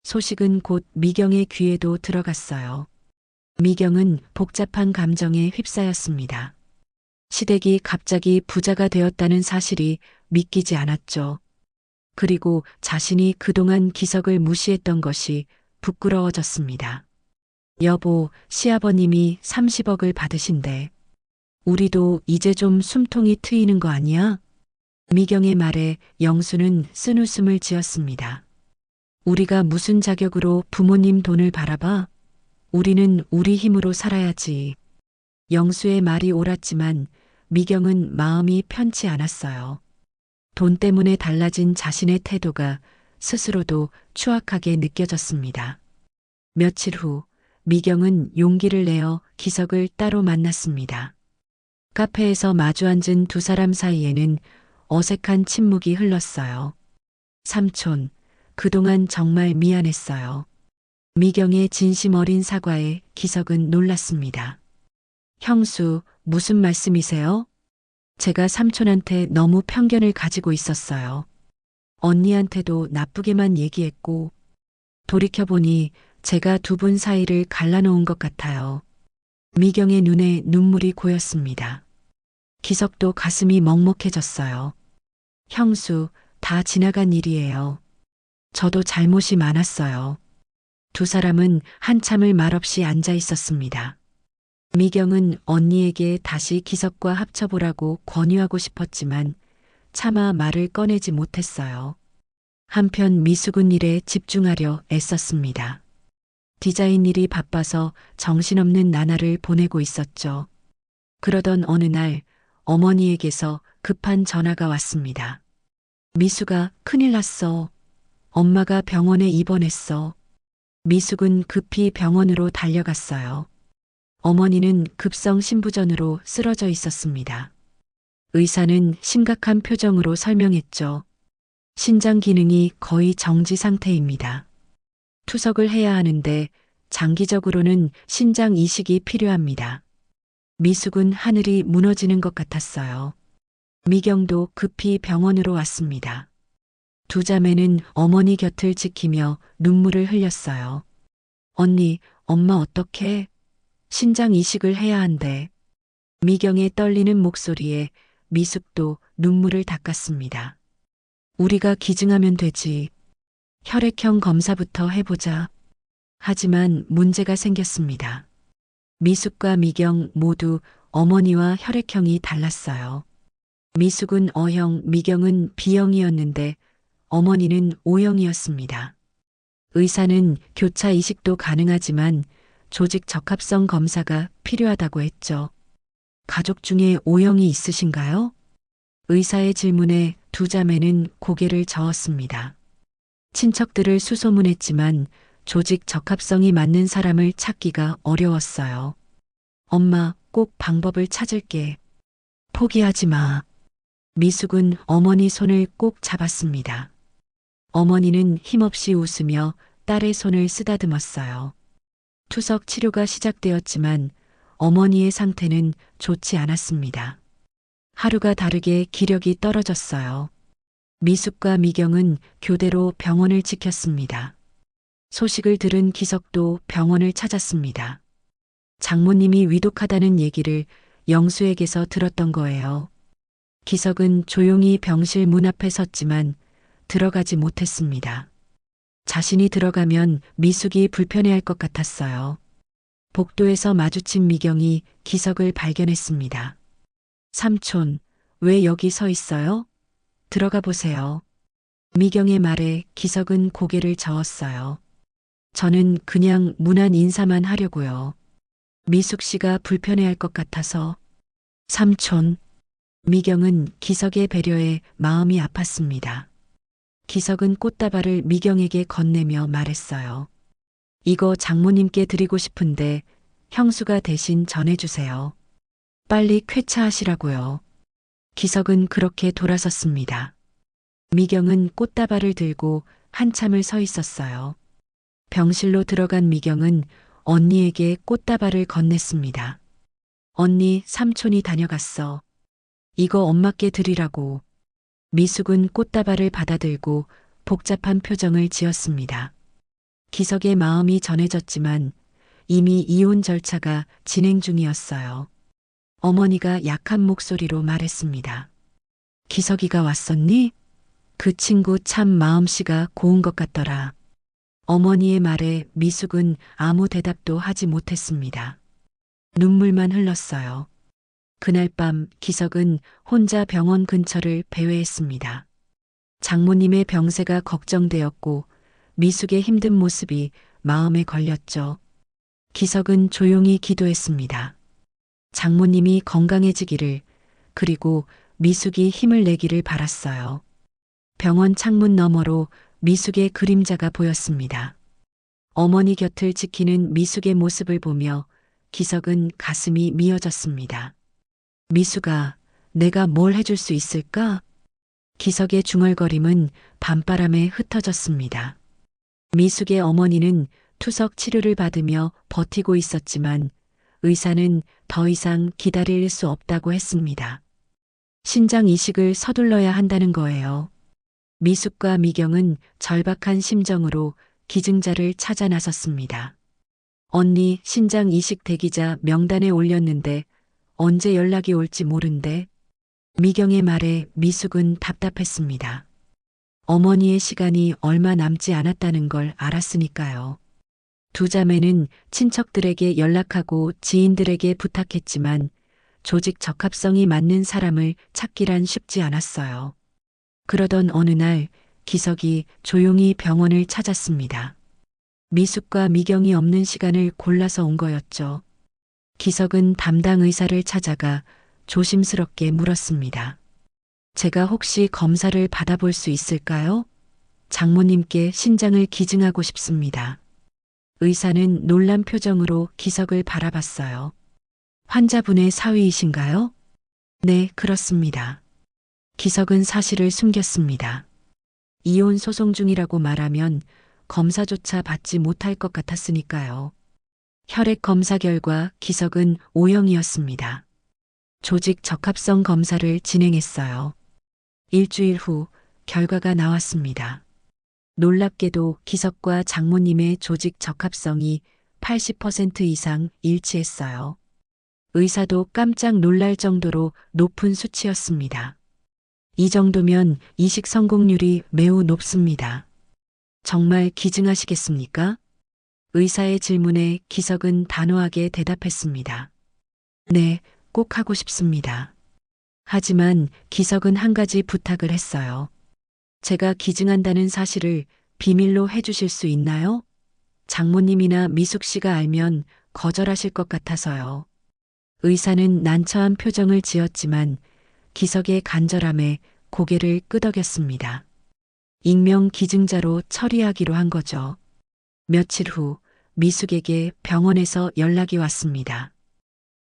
소식은 곧 미경의 귀에도 들어갔어요. 미경은 복잡한 감정에 휩싸였습니다. 시댁이 갑자기 부자가 되었다는 사실이 믿기지 않았죠. 그리고 자신이 그동안 기석을 무시했던 것이 부끄러워졌습니다. 여보, 시아버님이 30억을 받으신대. 우리도 이제 좀 숨통이 트이는 거 아니야? 미경의 말에 영수는 쓴웃음을 지었습니다. 우리가 무슨 자격으로 부모님 돈을 바라봐? 우리는 우리 힘으로 살아야지. 영수의 말이 옳았지만 미경은 마음이 편치 않았어요. 돈 때문에 달라진 자신의 태도가 스스로도 추악하게 느껴졌습니다. 며칠 후 미경은 용기를 내어 기석을 따로 만났습니다. 카페에서 마주 앉은 두 사람 사이에는 어색한 침묵이 흘렀어요. 삼촌, 그동안 정말 미안했어요. 미경의 진심 어린 사과에 기석은 놀랐습니다. 형수, 무슨 말씀이세요? 제가 삼촌한테 너무 편견을 가지고 있었어요. 언니한테도 나쁘게만 얘기했고, 돌이켜보니 제가 두 분 사이를 갈라놓은 것 같아요. 미경의 눈에 눈물이 고였습니다. 기석도 가슴이 먹먹해졌어요. 형수, 다 지나간 일이에요. 저도 잘못이 많았어요. 두 사람은 한참을 말없이 앉아 있었습니다. 미경은 언니에게 다시 기석과 합쳐보라고 권유하고 싶었지만 차마 말을 꺼내지 못했어요. 한편 미숙은 일에 집중하려 애썼습니다. 디자인 일이 바빠서 정신없는 나날을 보내고 있었죠. 그러던 어느 날 어머니에게서 급한 전화가 왔습니다. 미숙아, 큰일 났어. 엄마가 병원에 입원했어. 미숙은 급히 병원으로 달려갔어요. 어머니는 급성 심부전으로 쓰러져 있었습니다. 의사는 심각한 표정으로 설명했죠. 신장 기능이 거의 정지 상태입니다. 투석을 해야 하는데 장기적으로는 신장 이식이 필요합니다. 미숙은 하늘이 무너지는 것 같았어요. 미경도 급히 병원으로 왔습니다. 두 자매는 어머니 곁을 지키며 눈물을 흘렸어요. 언니, 엄마 어떡해? 신장 이식을 해야 한대. 미경의 떨리는 목소리에 미숙도 눈물을 닦았습니다. 우리가 기증하면 되지. 혈액형 검사부터 해보자. 하지만 문제가 생겼습니다. 미숙과 미경 모두 어머니와 혈액형이 달랐어요. 미숙은 O형, 미경은 B형이었는데 어머니는 O형이었습니다. 의사는 교차 이식도 가능하지만 조직 적합성 검사가 필요하다고 했죠. 가족 중에 O형이 있으신가요? 의사의 질문에 두 자매는 고개를 저었습니다. 친척들을 수소문했지만 조직 적합성이 맞는 사람을 찾기가 어려웠어요. 엄마, 꼭 방법을 찾을게. 포기하지 마. 미숙은 어머니 손을 꼭 잡았습니다. 어머니는 힘없이 웃으며 딸의 손을 쓰다듬었어요. 투석 치료가 시작되었지만 어머니의 상태는 좋지 않았습니다. 하루가 다르게 기력이 떨어졌어요. 미숙과 미경은 교대로 병원을 지켰습니다. 소식을 들은 기석도 병원을 찾았습니다. 장모님이 위독하다는 얘기를 영수에게서 들었던 거예요. 기석은 조용히 병실 문 앞에 섰지만 들어가지 못했습니다. 자신이 들어가면 미숙이 불편해할 것 같았어요. 복도에서 마주친 미경이 기석을 발견했습니다. 삼촌, 왜 여기 서 있어요? 들어가 보세요. 미경의 말에 기석은 고개를 저었어요. 저는 그냥 무난 인사만 하려고요. 미숙 씨가 불편해할 것 같아서. 삼촌. 미경은 기석의 배려에 마음이 아팠습니다. 기석은 꽃다발을 미경에게 건네며 말했어요. 이거 장모님께 드리고 싶은데 형수가 대신 전해주세요. 빨리 쾌차하시라고요. 기석은 그렇게 돌아섰습니다. 미경은 꽃다발을 들고 한참을 서 있었어요. 병실로 들어간 미경은 언니에게 꽃다발을 건넸습니다. 언니, 삼촌이 다녀갔어. 이거 엄마께 드리라고. 미숙은 꽃다발을 받아들고 복잡한 표정을 지었습니다. 기석의 마음이 전해졌지만 이미 이혼 절차가 진행 중이었어요. 어머니가 약한 목소리로 말했습니다. 기석이가 왔었니? 그 친구 참 마음씨가 고운 것 같더라. 어머니의 말에 미숙은 아무 대답도 하지 못했습니다. 눈물만 흘렀어요. 그날 밤 기석은 혼자 병원 근처를 배회했습니다. 장모님의 병세가 걱정되었고 미숙의 힘든 모습이 마음에 걸렸죠. 기석은 조용히 기도했습니다. 장모님이 건강해지기를, 그리고 미숙이 힘을 내기를 바랐어요. 병원 창문 너머로 미숙의 그림자가 보였습니다. 어머니 곁을 지키는 미숙의 모습을 보며 기석은 가슴이 미어졌습니다. 미숙아, 내가 뭘 해줄 수 있을까? 기석의 중얼거림은 밤바람에 흩어졌습니다. 미숙의 어머니는 투석 치료를 받으며 버티고 있었지만 의사는 더 이상 기다릴 수 없다고 했습니다. 신장 이식을 서둘러야 한다는 거예요. 미숙과 미경은 절박한 심정으로 기증자를 찾아 나섰습니다. 언니, 신장 이식 대기자 명단에 올렸는데 언제 연락이 올지 모른대. 미경의 말에 미숙은 답답했습니다. 어머니의 시간이 얼마 남지 않았다는 걸 알았으니까요. 두 자매는 친척들에게 연락하고 지인들에게 부탁했지만 조직 적합성이 맞는 사람을 찾기란 쉽지 않았어요. 그러던 어느 날 기석이 조용히 병원을 찾았습니다. 미숙과 미경이 없는 시간을 골라서 온 거였죠. 기석은 담당 의사를 찾아가 조심스럽게 물었습니다. 제가 혹시 검사를 받아볼 수 있을까요? 장모님께 신장을 기증하고 싶습니다. 의사는 놀란 표정으로 기석을 바라봤어요. 환자분의 사위이신가요? 네, 그렇습니다. 기석은 사실을 숨겼습니다. 이혼 소송 중이라고 말하면 검사조차 받지 못할 것 같았으니까요. 혈액 검사 결과 기석은 O형이었습니다. 조직 적합성 검사를 진행했어요. 일주일 후 결과가 나왔습니다. 놀랍게도 기석과 장모님의 조직 적합성이 80% 이상 일치했어요. 의사도 깜짝 놀랄 정도로 높은 수치였습니다. 이 정도면 이식 성공률이 매우 높습니다. 정말 기증하시겠습니까? 의사의 질문에 기석은 단호하게 대답했습니다. 네, 꼭 하고 싶습니다. 하지만 기석은 한 가지 부탁을 했어요. 제가 기증한다는 사실을 비밀로 해주실 수 있나요? 장모님이나 미숙 씨가 알면 거절하실 것 같아서요. 의사는 난처한 표정을 지었지만 기석의 간절함에 고개를 끄덕였습니다. 익명 기증자로 처리하기로 한 거죠. 며칠 후 미숙에게 병원에서 연락이 왔습니다.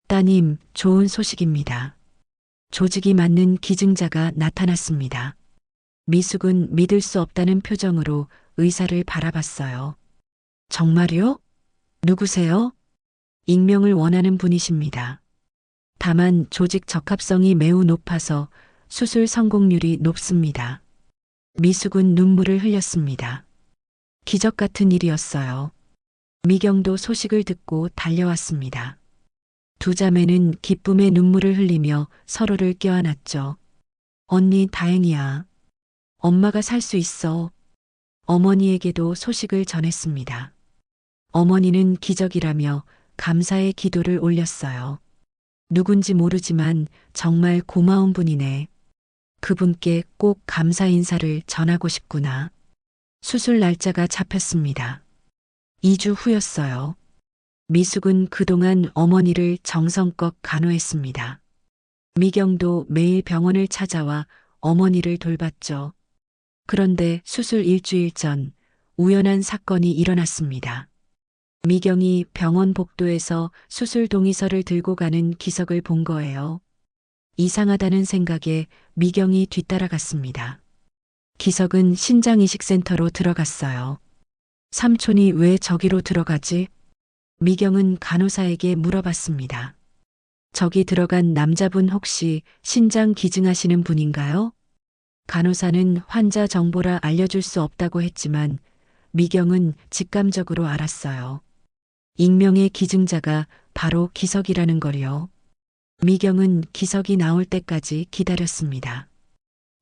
따님, 좋은 소식입니다. 조직이 맞는 기증자가 나타났습니다. 미숙은 믿을 수 없다는 표정으로 의사를 바라봤어요. 정말요? 누구세요? 익명을 원하는 분이십니다. 다만 조직 적합성이 매우 높아서 수술 성공률이 높습니다. 미숙은 눈물을 흘렸습니다. 기적 같은 일이었어요. 미경도 소식을 듣고 달려왔습니다. 두 자매는 기쁨의 눈물을 흘리며 서로를 껴안았죠. 언니, 다행이야. 엄마가 살 수 있어. 어머니에게도 소식을 전했습니다. 어머니는 기적이라며 감사의 기도를 올렸어요. 누군지 모르지만 정말 고마운 분이네. 그분께 꼭 감사 인사를 전하고 싶구나. 수술 날짜가 잡혔습니다. 2주 후였어요. 미숙은 그동안 어머니를 정성껏 간호했습니다. 미경도 매일 병원을 찾아와 어머니를 돌봤죠. 그런데 수술 일주일 전 우연한 사건이 일어났습니다. 미경이 병원 복도에서 수술 동의서를 들고 가는 기석을 본 거예요. 이상하다는 생각에 미경이 뒤따라갔습니다. 기석은 신장이식센터로 들어갔어요. 삼촌이 왜 저기로 들어가지? 미경은 간호사에게 물어봤습니다. 저기 들어간 남자분 혹시 신장 기증하시는 분인가요? 간호사는 환자 정보라 알려줄 수 없다고 했지만 미경은 직감적으로 알았어요. 익명의 기증자가 바로 기석이라는 걸요. 미경은 기석이 나올 때까지 기다렸습니다.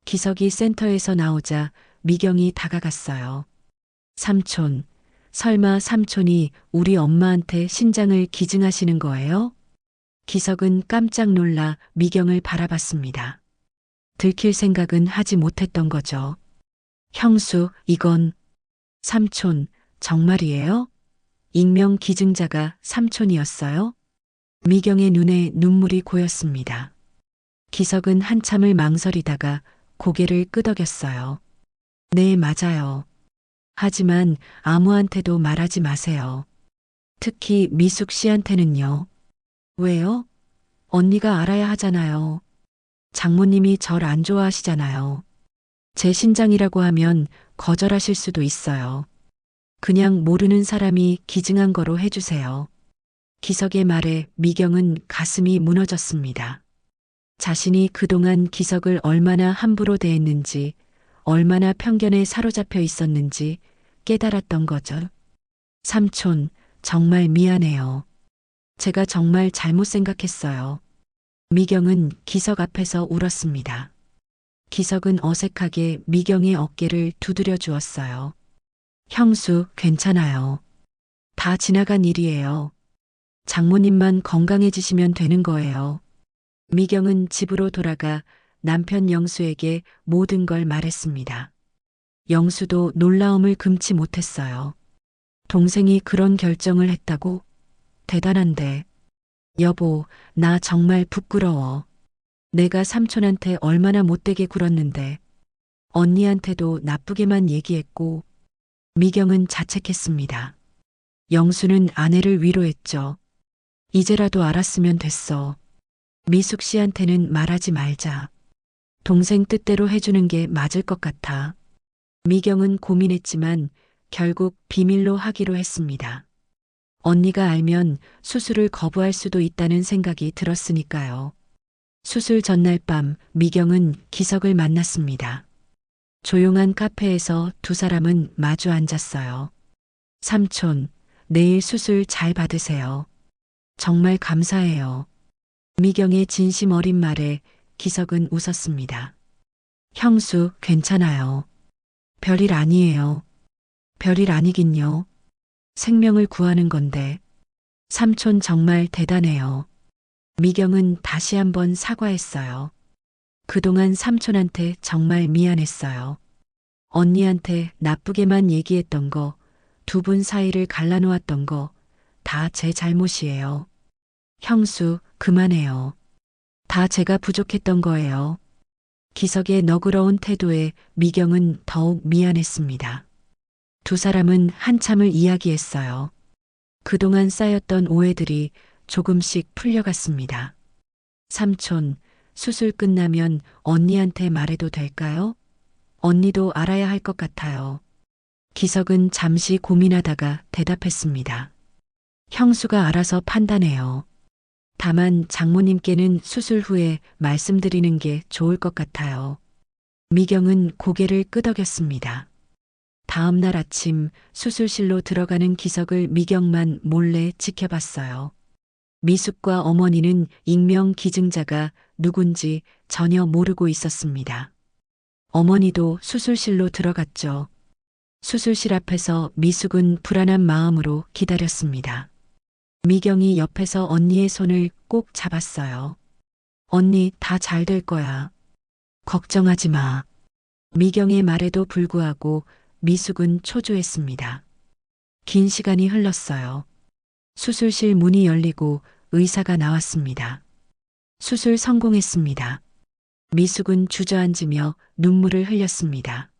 기석이 센터에서 나오자 미경이 다가갔어요. 삼촌, 설마 삼촌이 우리 엄마한테 신장을 기증하시는 거예요? 기석은 깜짝 놀라 미경을 바라봤습니다. 들킬 생각은 하지 못했던 거죠. 형수, 이건 삼촌, 정말이에요? 익명 기증자가 삼촌이었어요? 미경의 눈에 눈물이 고였습니다. 기석은 한참을 망설이다가 고개를 끄덕였어요. 네, 맞아요. 하지만 아무한테도 말하지 마세요. 특히 미숙 씨한테는요. 왜요? 언니가 알아야 하잖아요. 장모님이 절 안 좋아하시잖아요. 제 신장이라고 하면 거절하실 수도 있어요. 그냥 모르는 사람이 기증한 거로 해주세요. 기석의 말에 미경은 가슴이 무너졌습니다. 자신이 그동안 기석을 얼마나 함부로 대했는지, 얼마나 편견에 사로잡혀 있었는지 깨달았던 거죠. 삼촌, 정말 미안해요. 제가 정말 잘못 생각했어요. 미경은 기석 앞에서 울었습니다. 기석은 어색하게 미경의 어깨를 두드려 주었어요. 형수, 괜찮아요. 다 지나간 일이에요. 장모님만 건강해지시면 되는 거예요. 미경은 집으로 돌아가 남편 영수에게 모든 걸 말했습니다. 영수도 놀라움을 금치 못했어요. 동생이 그런 결정을 했다고? 대단한데. 여보, 나 정말 부끄러워. 내가 삼촌한테 얼마나 못되게 굴었는데. 언니한테도 나쁘게만 얘기했고. 미경은 자책했습니다. 영수는 아내를 위로했죠. 이제라도 알았으면 됐어. 미숙 씨한테는 말하지 말자. 동생 뜻대로 해주는 게 맞을 것 같아. 미경은 고민했지만 결국 비밀로 하기로 했습니다. 언니가 알면 수술을 거부할 수도 있다는 생각이 들었으니까요. 수술 전날 밤 미경은 기석을 만났습니다. 조용한 카페에서 두 사람은 마주 앉았어요. 삼촌, 내일 수술 잘 받으세요. 정말 감사해요. 미경의 진심 어린 말에 기석은 웃었습니다. 형수, 괜찮아요. 별일 아니에요. 별일 아니긴요. 생명을 구하는 건데. 삼촌 정말 대단해요. 미경은 다시 한번 사과했어요. 그동안 삼촌한테 정말 미안했어요. 언니한테 나쁘게만 얘기했던 거, 두 분 사이를 갈라놓았던 거, 다 제 잘못이에요. 형수, 그만해요. 다 제가 부족했던 거예요. 기석의 너그러운 태도에 미경은 더욱 미안했습니다. 두 사람은 한참을 이야기했어요. 그동안 쌓였던 오해들이 조금씩 풀려갔습니다. 삼촌, 수술 끝나면 언니한테 말해도 될까요? 언니도 알아야 할 것 같아요. 기석은 잠시 고민하다가 대답했습니다. 형수가 알아서 판단해요. 다만 장모님께는 수술 후에 말씀드리는 게 좋을 것 같아요. 미경은 고개를 끄덕였습니다. 다음 날 아침 수술실로 들어가는 기석을 미경만 몰래 지켜봤어요. 미숙과 어머니는 익명 기증자가 누군지 전혀 모르고 있었습니다. 어머니도 수술실로 들어갔죠. 수술실 앞에서 미숙은 불안한 마음으로 기다렸습니다. 미경이 옆에서 언니의 손을 꼭 잡았어요. 언니, 다 잘 될 거야. 걱정하지 마. 미경의 말에도 불구하고 미숙은 초조했습니다. 긴 시간이 흘렀어요. 수술실 문이 열리고 의사가 나왔습니다. 수술 성공했습니다. 미숙은 주저앉으며 눈물을 흘렸습니다.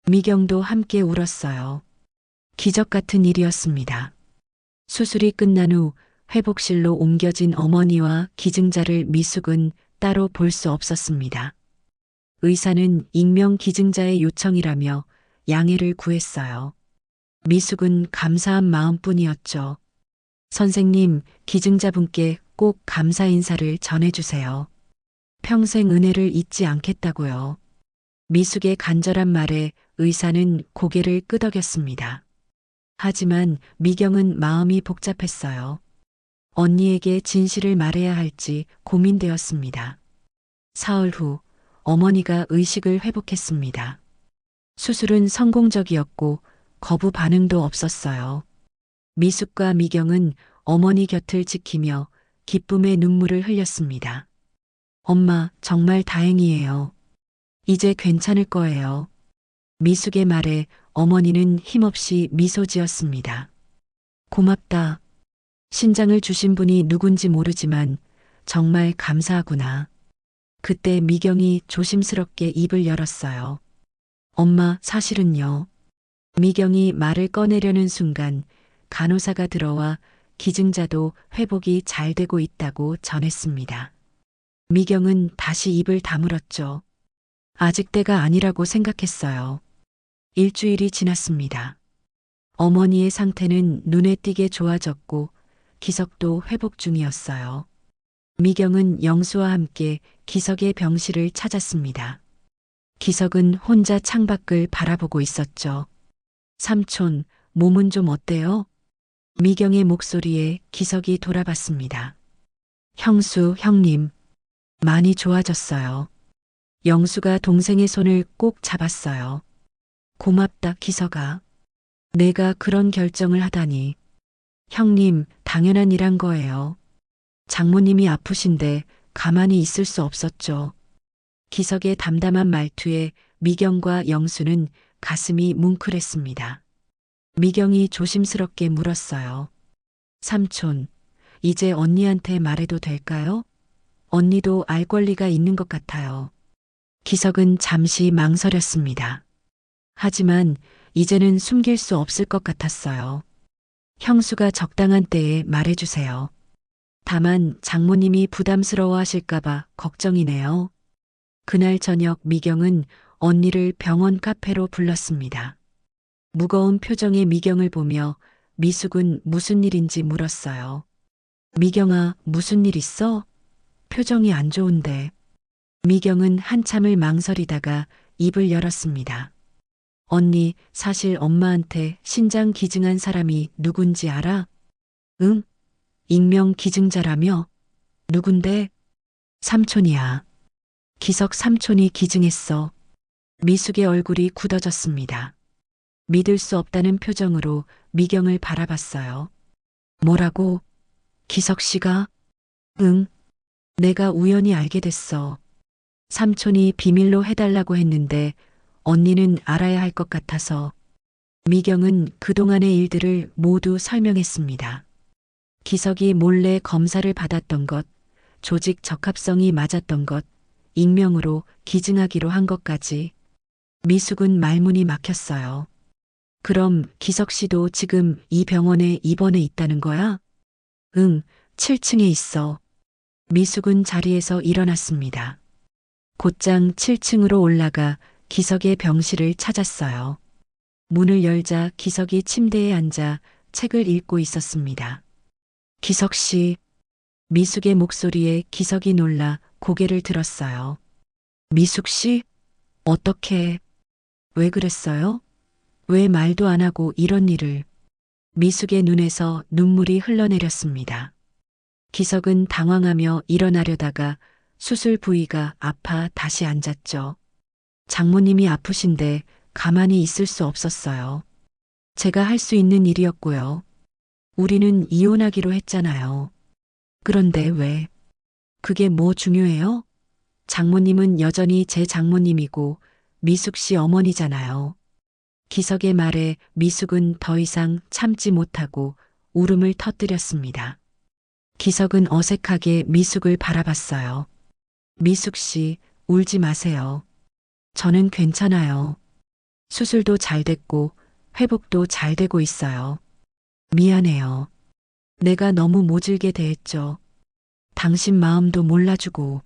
미경도 함께 울었어요. 기적 같은 일이었습니다. 수술이 끝난 후 회복실로 옮겨진 어머니와 기증자를 미숙은 따로 볼 수 없었습니다. 의사는 익명 기증자의 요청이라며 양해를 구했어요. 미숙은 감사한 마음뿐이었죠. 선생님, 기증자분께 꼭 감사 인사를 전해주세요. 평생 은혜를 잊지 않겠다고요. 미숙의 간절한 말에 의사는 고개를 끄덕였습니다. 하지만 미경은 마음이 복잡했어요. 언니에게 진실을 말해야 할지 고민되었습니다. 사흘 후 어머니가 의식을 회복했습니다. 수술은 성공적이었고 거부 반응도 없었어요. 미숙과 미경은 어머니 곁을 지키며 기쁨의 눈물을 흘렸습니다. 엄마, 정말 다행이에요. 이제 괜찮을 거예요. 미숙의 말에 어머니는 힘없이 미소 지었습니다. 고맙다. 신장을 주신 분이 누군지 모르지만 정말 감사하구나. 그때 미경이 조심스럽게 입을 열었어요. 엄마, 사실은요. 미경이 말을 꺼내려는 순간 간호사가 들어와 기증자도 회복이 잘 되고 있다고 전했습니다. 미경은 다시 입을 다물었죠. 아직 때가 아니라고 생각했어요. 일주일이 지났습니다. 어머니의 상태는 눈에 띄게 좋아졌고 기석도 회복 중이었어요. 미경은 영수와 함께 기석의 병실을 찾았습니다. 기석은 혼자 창밖을 바라보고 있었죠. 삼촌, 몸은 좀 어때요? 미경의 목소리에 기석이 돌아봤습니다. 형수, 형님, 많이 좋아졌어요. 영수가 동생의 손을 꼭 잡았어요. 고맙다, 기석아. 내가 그런 결정을 하다니. 형님, 당연한 일한 거예요. 장모님이 아프신데 가만히 있을 수 없었죠. 기석의 담담한 말투에 미경과 영수는 가슴이 뭉클했습니다. 미경이 조심스럽게 물었어요. 삼촌, 이제 언니한테 말해도 될까요? 언니도 알 권리가 있는 것 같아요. 기석은 잠시 망설였습니다. 하지만 이제는 숨길 수 없을 것 같았어요. 형수가 적당한 때에 말해주세요. 다만 장모님이 부담스러워 하실까봐 걱정이네요. 그날 저녁 미경은 언니를 병원 카페로 불렀습니다. 무거운 표정의 미경을 보며 미숙은 무슨 일인지 물었어요. 미경아, 무슨 일 있어? 표정이 안 좋은데. 미경은 한참을 망설이다가 입을 열었습니다. 언니, 사실 엄마한테 신장 기증한 사람이 누군지 알아? 응? 익명 기증자라며? 누군데? 삼촌이야. 기석 삼촌이 기증했어. 미숙의 얼굴이 굳어졌습니다. 믿을 수 없다는 표정으로 미경을 바라봤어요. 뭐라고? 기석 씨가? 응. 내가 우연히 알게 됐어. 삼촌이 비밀로 해달라고 했는데 언니는 알아야 할 것 같아서. 미경은 그동안의 일들을 모두 설명했습니다. 기석이 몰래 검사를 받았던 것, 조직 적합성이 맞았던 것, 익명으로 기증하기로 한 것까지. 미숙은 말문이 막혔어요. 그럼 기석 씨도 지금 이 병원에 입원해 있다는 거야? 응, 7층에 있어. 미숙은 자리에서 일어났습니다. 곧장 7층으로 올라가 기석의 병실을 찾았어요. 문을 열자 기석이 침대에 앉아 책을 읽고 있었습니다. 기석 씨. 미숙의 목소리에 기석이 놀라 고개를 들었어요. 미숙 씨? 어떻게? 왜 그랬어요? 왜 말도 안 하고 이런 일을? 미숙의 눈에서 눈물이 흘러내렸습니다. 기석은 당황하며 일어나려다가 수술 부위가 아파 다시 앉았죠. 장모님이 아프신데 가만히 있을 수 없었어요. 제가 할 수 있는 일이었고요. 우리는 이혼하기로 했잖아요. 그런데 왜? 그게 뭐 중요해요? 장모님은 여전히 제 장모님이고 미숙 씨 어머니잖아요. 기석의 말에 미숙은 더 이상 참지 못하고 울음을 터뜨렸습니다. 기석은 어색하게 미숙을 바라봤어요. 미숙 씨, 울지 마세요. 저는 괜찮아요. 수술도 잘 됐고 회복도 잘 되고 있어요. 미안해요. 내가 너무 모질게 대했죠. 당신 마음도 몰라주고.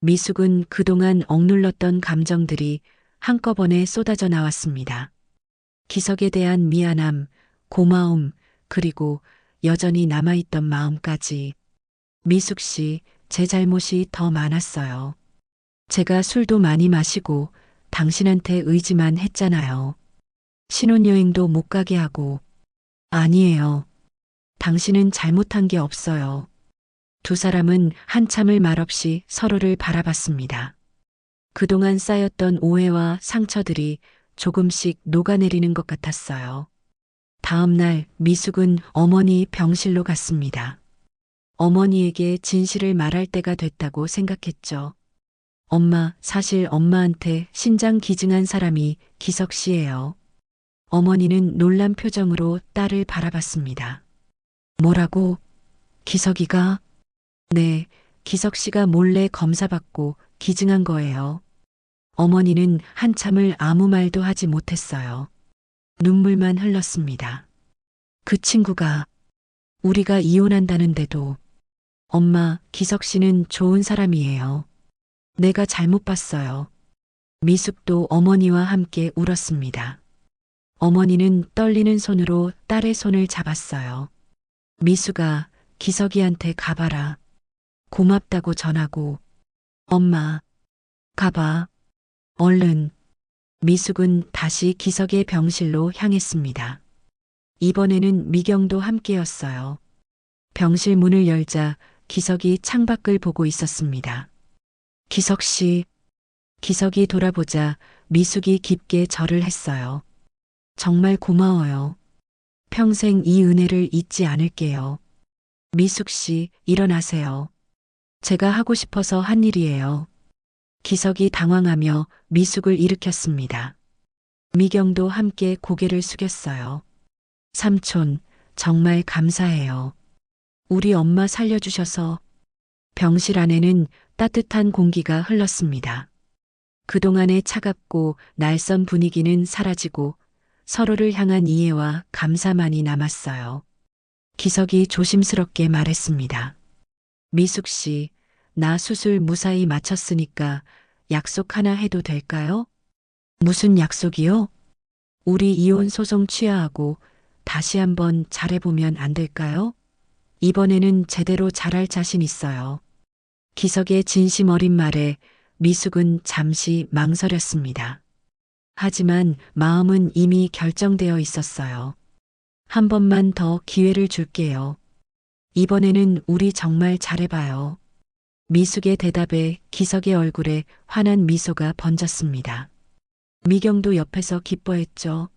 미숙은 그동안 억눌렀던 감정들이 한꺼번에 쏟아져 나왔습니다. 기석에 대한 미안함, 고마움, 그리고 여전히 남아있던 마음까지. 미숙 씨, 제 잘못이 더 많았어요. 제가 술도 많이 마시고 당신한테 의지만 했잖아요. 신혼여행도 못 가게 하고. 아니에요. 당신은 잘못한 게 없어요. 두 사람은 한참을 말없이 서로를 바라봤습니다. 그동안 쌓였던 오해와 상처들이 조금씩 녹아내리는 것 같았어요. 다음 날 미숙은 어머니 병실로 갔습니다. 어머니에게 진실을 말할 때가 됐다고 생각했죠. 엄마, 사실 엄마한테 신장 기증한 사람이 기석 씨예요. 어머니는 놀란 표정으로 딸을 바라봤습니다. 뭐라고? 기석이가? 네, 기석 씨가 몰래 검사받고 기증한 거예요. 어머니는 한참을 아무 말도 하지 못했어요. 눈물만 흘렀습니다. 그 친구가 우리가 이혼한다는데도 엄마, 기석 씨는 좋은 사람이에요. 내가 잘못 봤어요. 미숙도 어머니와 함께 울었습니다. 어머니는 떨리는 손으로 딸의 손을 잡았어요. 미숙아, 기석이한테 가봐라. 고맙다고 전하고. 엄마, 가봐. 얼른. 미숙은 다시 기석의 병실로 향했습니다. 이번에는 미경도 함께였어요. 병실 문을 열자 기석이 창밖을 보고 있었습니다. 기석 씨. 기석이 돌아보자 미숙이 깊게 절을 했어요. 정말 고마워요. 평생 이 은혜를 잊지 않을게요. 미숙 씨, 일어나세요. 제가 하고 싶어서 한 일이에요. 기석이 당황하며 미숙을 일으켰습니다. 미경도 함께 고개를 숙였어요. 삼촌, 정말 감사해요. 우리 엄마 살려주셔서. 병실 안에는 따뜻한 공기가 흘렀습니다. 그동안의 차갑고 날선 분위기는 사라지고 서로를 향한 이해와 감사만이 남았어요. 기석이 조심스럽게 말했습니다. 미숙 씨, 나 수술 무사히 마쳤으니까 약속 하나 해도 될까요? 무슨 약속이요? 우리 이혼 소송 취하하고 다시 한번 잘해보면 안 될까요? 이번에는 제대로 잘할 자신 있어요. 기석의 진심 어린 말에 미숙은 잠시 망설였습니다. 하지만 마음은 이미 결정되어 있었어요. 한 번만 더 기회를 줄게요. 이번에는 우리 정말 잘해봐요. 미숙의 대답에 기석의 얼굴에 환한 미소가 번졌습니다. 미경도 옆에서 기뻐했죠.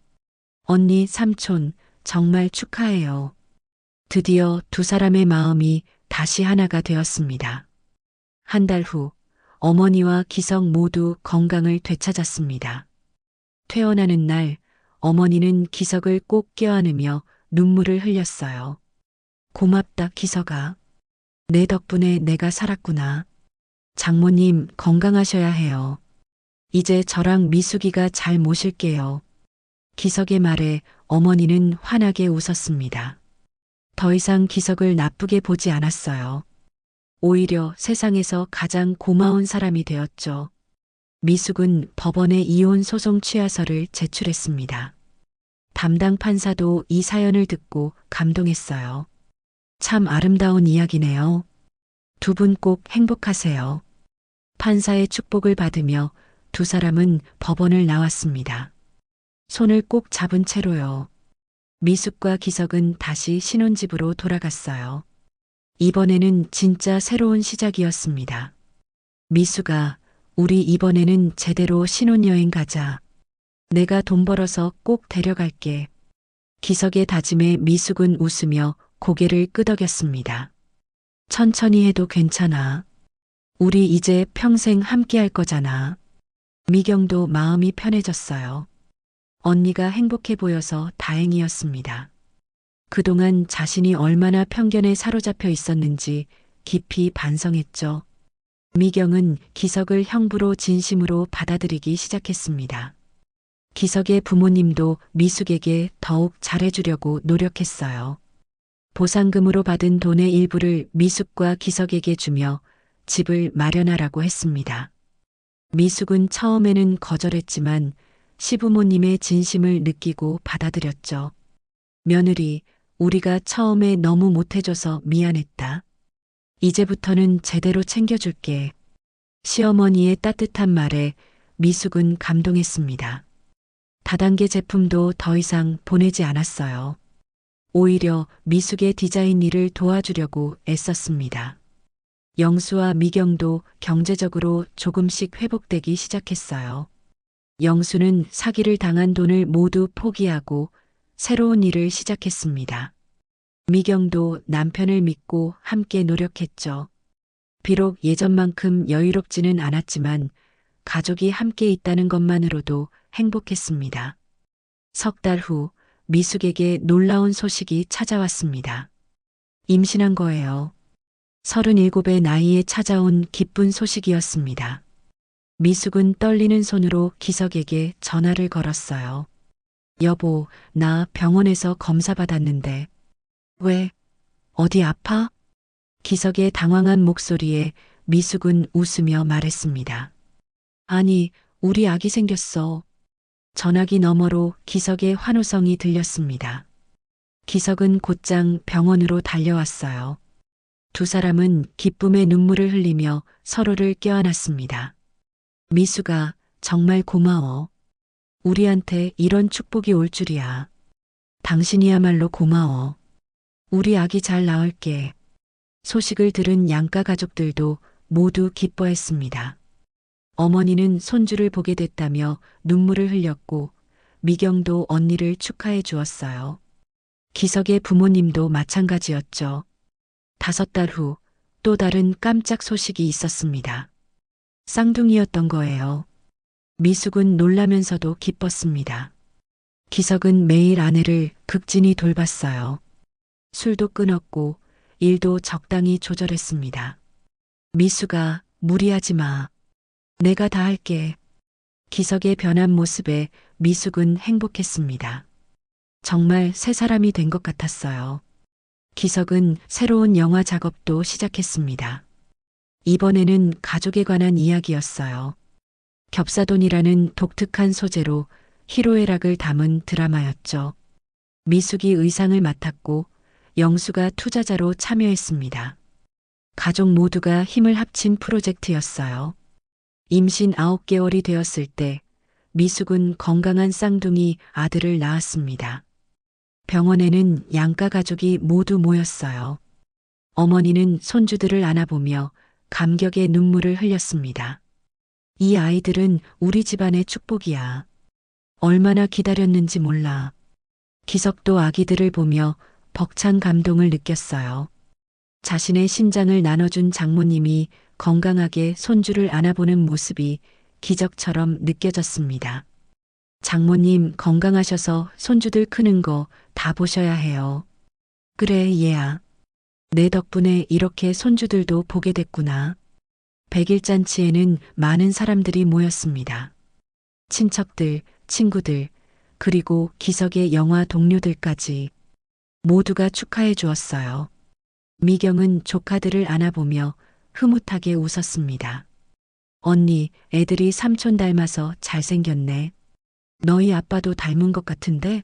언니, 삼촌, 정말 축하해요. 드디어 두 사람의 마음이 다시 하나가 되었습니다. 한 달 후, 어머니와 기석 모두 건강을 되찾았습니다. 퇴원하는 날, 어머니는 기석을 꼭 껴안으며 눈물을 흘렸어요. 고맙다, 기석아. 내 덕분에 내가 살았구나. 장모님, 건강하셔야 해요. 이제 저랑 미숙이가 잘 모실게요. 기석의 말에 어머니는 환하게 웃었습니다. 더 이상 기석을 나쁘게 보지 않았어요. 오히려 세상에서 가장 고마운 사람이 되었죠. 미숙은 법원에 이혼 소송 취하서를 제출했습니다. 담당 판사도 이 사연을 듣고 감동했어요. 참 아름다운 이야기네요. 두 분 꼭 행복하세요. 판사의 축복을 받으며 두 사람은 법원을 나왔습니다. 손을 꼭 잡은 채로요. 미숙과 기석은 다시 신혼집으로 돌아갔어요. 이번에는 진짜 새로운 시작이었습니다. 미숙아, 우리 이번에는 제대로 신혼여행 가자. 내가 돈 벌어서 꼭 데려갈게. 기석의 다짐에 미숙은 웃으며 고개를 끄덕였습니다. 천천히 해도 괜찮아. 우리 이제 평생 함께할 거잖아. 미경도 마음이 편해졌어요. 언니가 행복해 보여서 다행이었습니다. 그동안 자신이 얼마나 편견에 사로잡혀 있었는지 깊이 반성했죠. 미경은 기석을 형부로 진심으로 받아들이기 시작했습니다. 기석의 부모님도 미숙에게 더욱 잘해주려고 노력했어요. 보상금으로 받은 돈의 일부를 미숙과 기석에게 주며 집을 마련하라고 했습니다. 미숙은 처음에는 거절했지만 시부모님의 진심을 느끼고 받아들였죠. 며느리, 우리가 처음에 너무 못해줘서 미안했다. 이제부터는 제대로 챙겨줄게. 시어머니의 따뜻한 말에 미숙은 감동했습니다. 다단계 제품도 더 이상 보내지 않았어요. 오히려 미숙의 디자인 일을 도와주려고 애썼습니다. 영수와 미경도 경제적으로 조금씩 회복되기 시작했어요. 영수는 사기를 당한 돈을 모두 포기하고 새로운 일을 시작했습니다. 미경도 남편을 믿고 함께 노력했죠. 비록 예전만큼 여유롭지는 않았지만 가족이 함께 있다는 것만으로도 행복했습니다. 석 달 후 미숙에게 놀라운 소식이 찾아왔습니다. 임신한 거예요. 37의 나이에 찾아온 기쁜 소식이었습니다. 미숙은 떨리는 손으로 기석에게 전화를 걸었어요. 여보, 나 병원에서 검사 받았는데. 왜? 어디 아파? 기석의 당황한 목소리에 미숙은 웃으며 말했습니다. 아니, 우리 아기 생겼어. 전화기 너머로 기석의 환호성이 들렸습니다. 기석은 곧장 병원으로 달려왔어요. 두 사람은 기쁨의 눈물을 흘리며 서로를 껴안았습니다. 미숙아, 정말 고마워. 우리한테 이런 축복이 올 줄이야. 당신이야말로 고마워. 우리 아기 잘 나올게. 소식을 들은 양가 가족들도 모두 기뻐했습니다. 어머니는 손주를 보게 됐다며 눈물을 흘렸고 미경도 언니를 축하해 주었어요. 기석의 부모님도 마찬가지였죠. 5달 후 또 다른 깜짝 소식이 있었습니다. 쌍둥이였던 거예요. 미숙은 놀라면서도 기뻤습니다. 기석은 매일 아내를 극진히 돌봤어요. 술도 끊었고 일도 적당히 조절했습니다. 미숙아, 무리하지 마. 내가 다 할게. 기석의 변한 모습에 미숙은 행복했습니다. 정말 새 사람이 된 것 같았어요. 기석은 새로운 영화 작업도 시작했습니다. 이번에는 가족에 관한 이야기였어요. 겹사돈이라는 독특한 소재로 희로애락을 담은 드라마였죠. 미숙이 의상을 맡았고 영수가 투자자로 참여했습니다. 가족 모두가 힘을 합친 프로젝트였어요. 임신 9개월이 되었을 때 미숙은 건강한 쌍둥이 아들을 낳았습니다. 병원에는 양가 가족이 모두 모였어요. 어머니는 손주들을 안아보며 감격의 눈물을 흘렸습니다. 이 아이들은 우리 집안의 축복이야. 얼마나 기다렸는지 몰라. 기석도 아기들을 보며 벅찬 감동을 느꼈어요. 자신의 신장을 나눠준 장모님이 건강하게 손주를 안아보는 모습이 기적처럼 느껴졌습니다. 장모님 건강하셔서 손주들 크는 거 다 보셔야 해요. 그래, 얘야. 내 덕분에 이렇게 손주들도 보게 됐구나. 100일 잔치에는 많은 사람들이 모였습니다. 친척들, 친구들, 그리고 기석의 영화 동료들까지 모두가 축하해 주었어요. 미경은 조카들을 안아보며 흐뭇하게 웃었습니다. 언니, 애들이 삼촌 닮아서 잘생겼네. 너희 아빠도 닮은 것 같은데?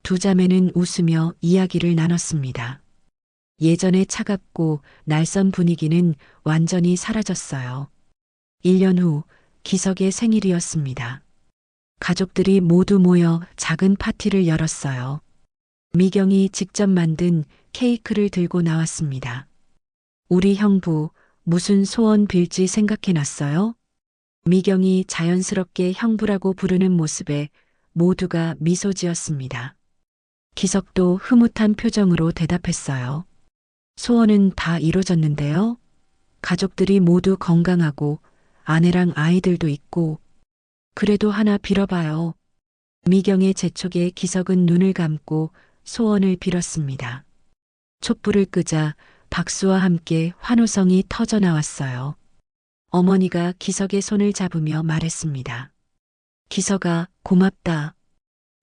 두 자매는 웃으며 이야기를 나눴습니다. 예전의 차갑고 낯선 분위기는 완전히 사라졌어요. 1년 후 기석의 생일이었습니다. 가족들이 모두 모여 작은 파티를 열었어요. 미경이 직접 만든 케이크를 들고 나왔습니다. 우리 형부 무슨 소원 빌지 생각해놨어요? 미경이 자연스럽게 형부라고 부르는 모습에 모두가 미소 지었습니다. 기석도 흐뭇한 표정으로 대답했어요. 소원은 다 이루어졌는데요. 가족들이 모두 건강하고 아내랑 아이들도 있고 그래도 하나 빌어봐요. 미경의 재촉에 기석은 눈을 감고 소원을 빌었습니다. 촛불을 끄자 박수와 함께 환호성이 터져 나왔어요. 어머니가 기석의 손을 잡으며 말했습니다. 기석아, 고맙다.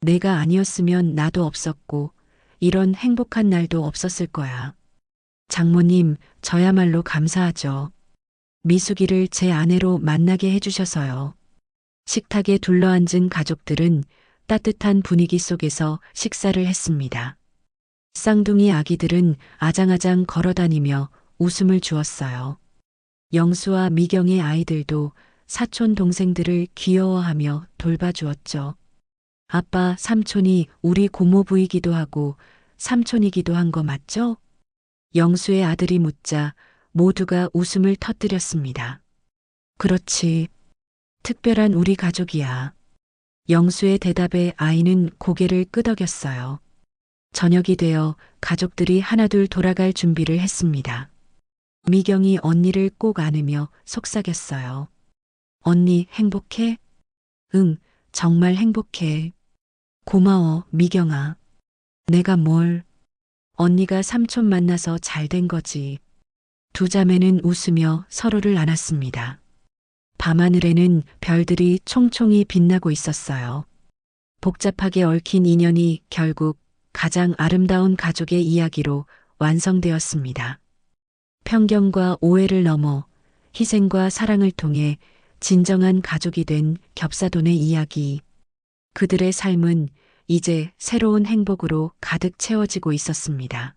내가 아니었으면 나도 없었고 이런 행복한 날도 없었을 거야. 장모님, 저야말로 감사하죠. 미숙이를 제 아내로 만나게 해주셔서요. 식탁에 둘러앉은 가족들은 따뜻한 분위기 속에서 식사를 했습니다. 쌍둥이 아기들은 아장아장 걸어다니며 웃음을 주었어요. 영수와 미경의 아이들도 사촌 동생들을 귀여워하며 돌봐주었죠. 아빠, 삼촌이 우리 고모부이기도 하고 삼촌이기도 한 거 맞죠? 영수의 아들이 묻자 모두가 웃음을 터뜨렸습니다. 그렇지. 특별한 우리 가족이야. 영수의 대답에 아이는 고개를 끄덕였어요. 저녁이 되어 가족들이 하나둘 돌아갈 준비를 했습니다. 미경이 언니를 꼭 안으며 속삭였어요. 언니 행복해? 응, 정말 행복해. 고마워, 미경아. 내가 뭘? 언니가 삼촌 만나서 잘 된 거지. 두 자매는 웃으며 서로를 안았습니다. 밤하늘에는 별들이 총총히 빛나고 있었어요. 복잡하게 얽힌 인연이 결국 가장 아름다운 가족의 이야기로 완성되었습니다. 편견과 오해를 넘어 희생과 사랑을 통해 진정한 가족이 된 겹사돈의 이야기. 그들의 삶은 이제 새로운 행복으로 가득 채워지고 있었습니다.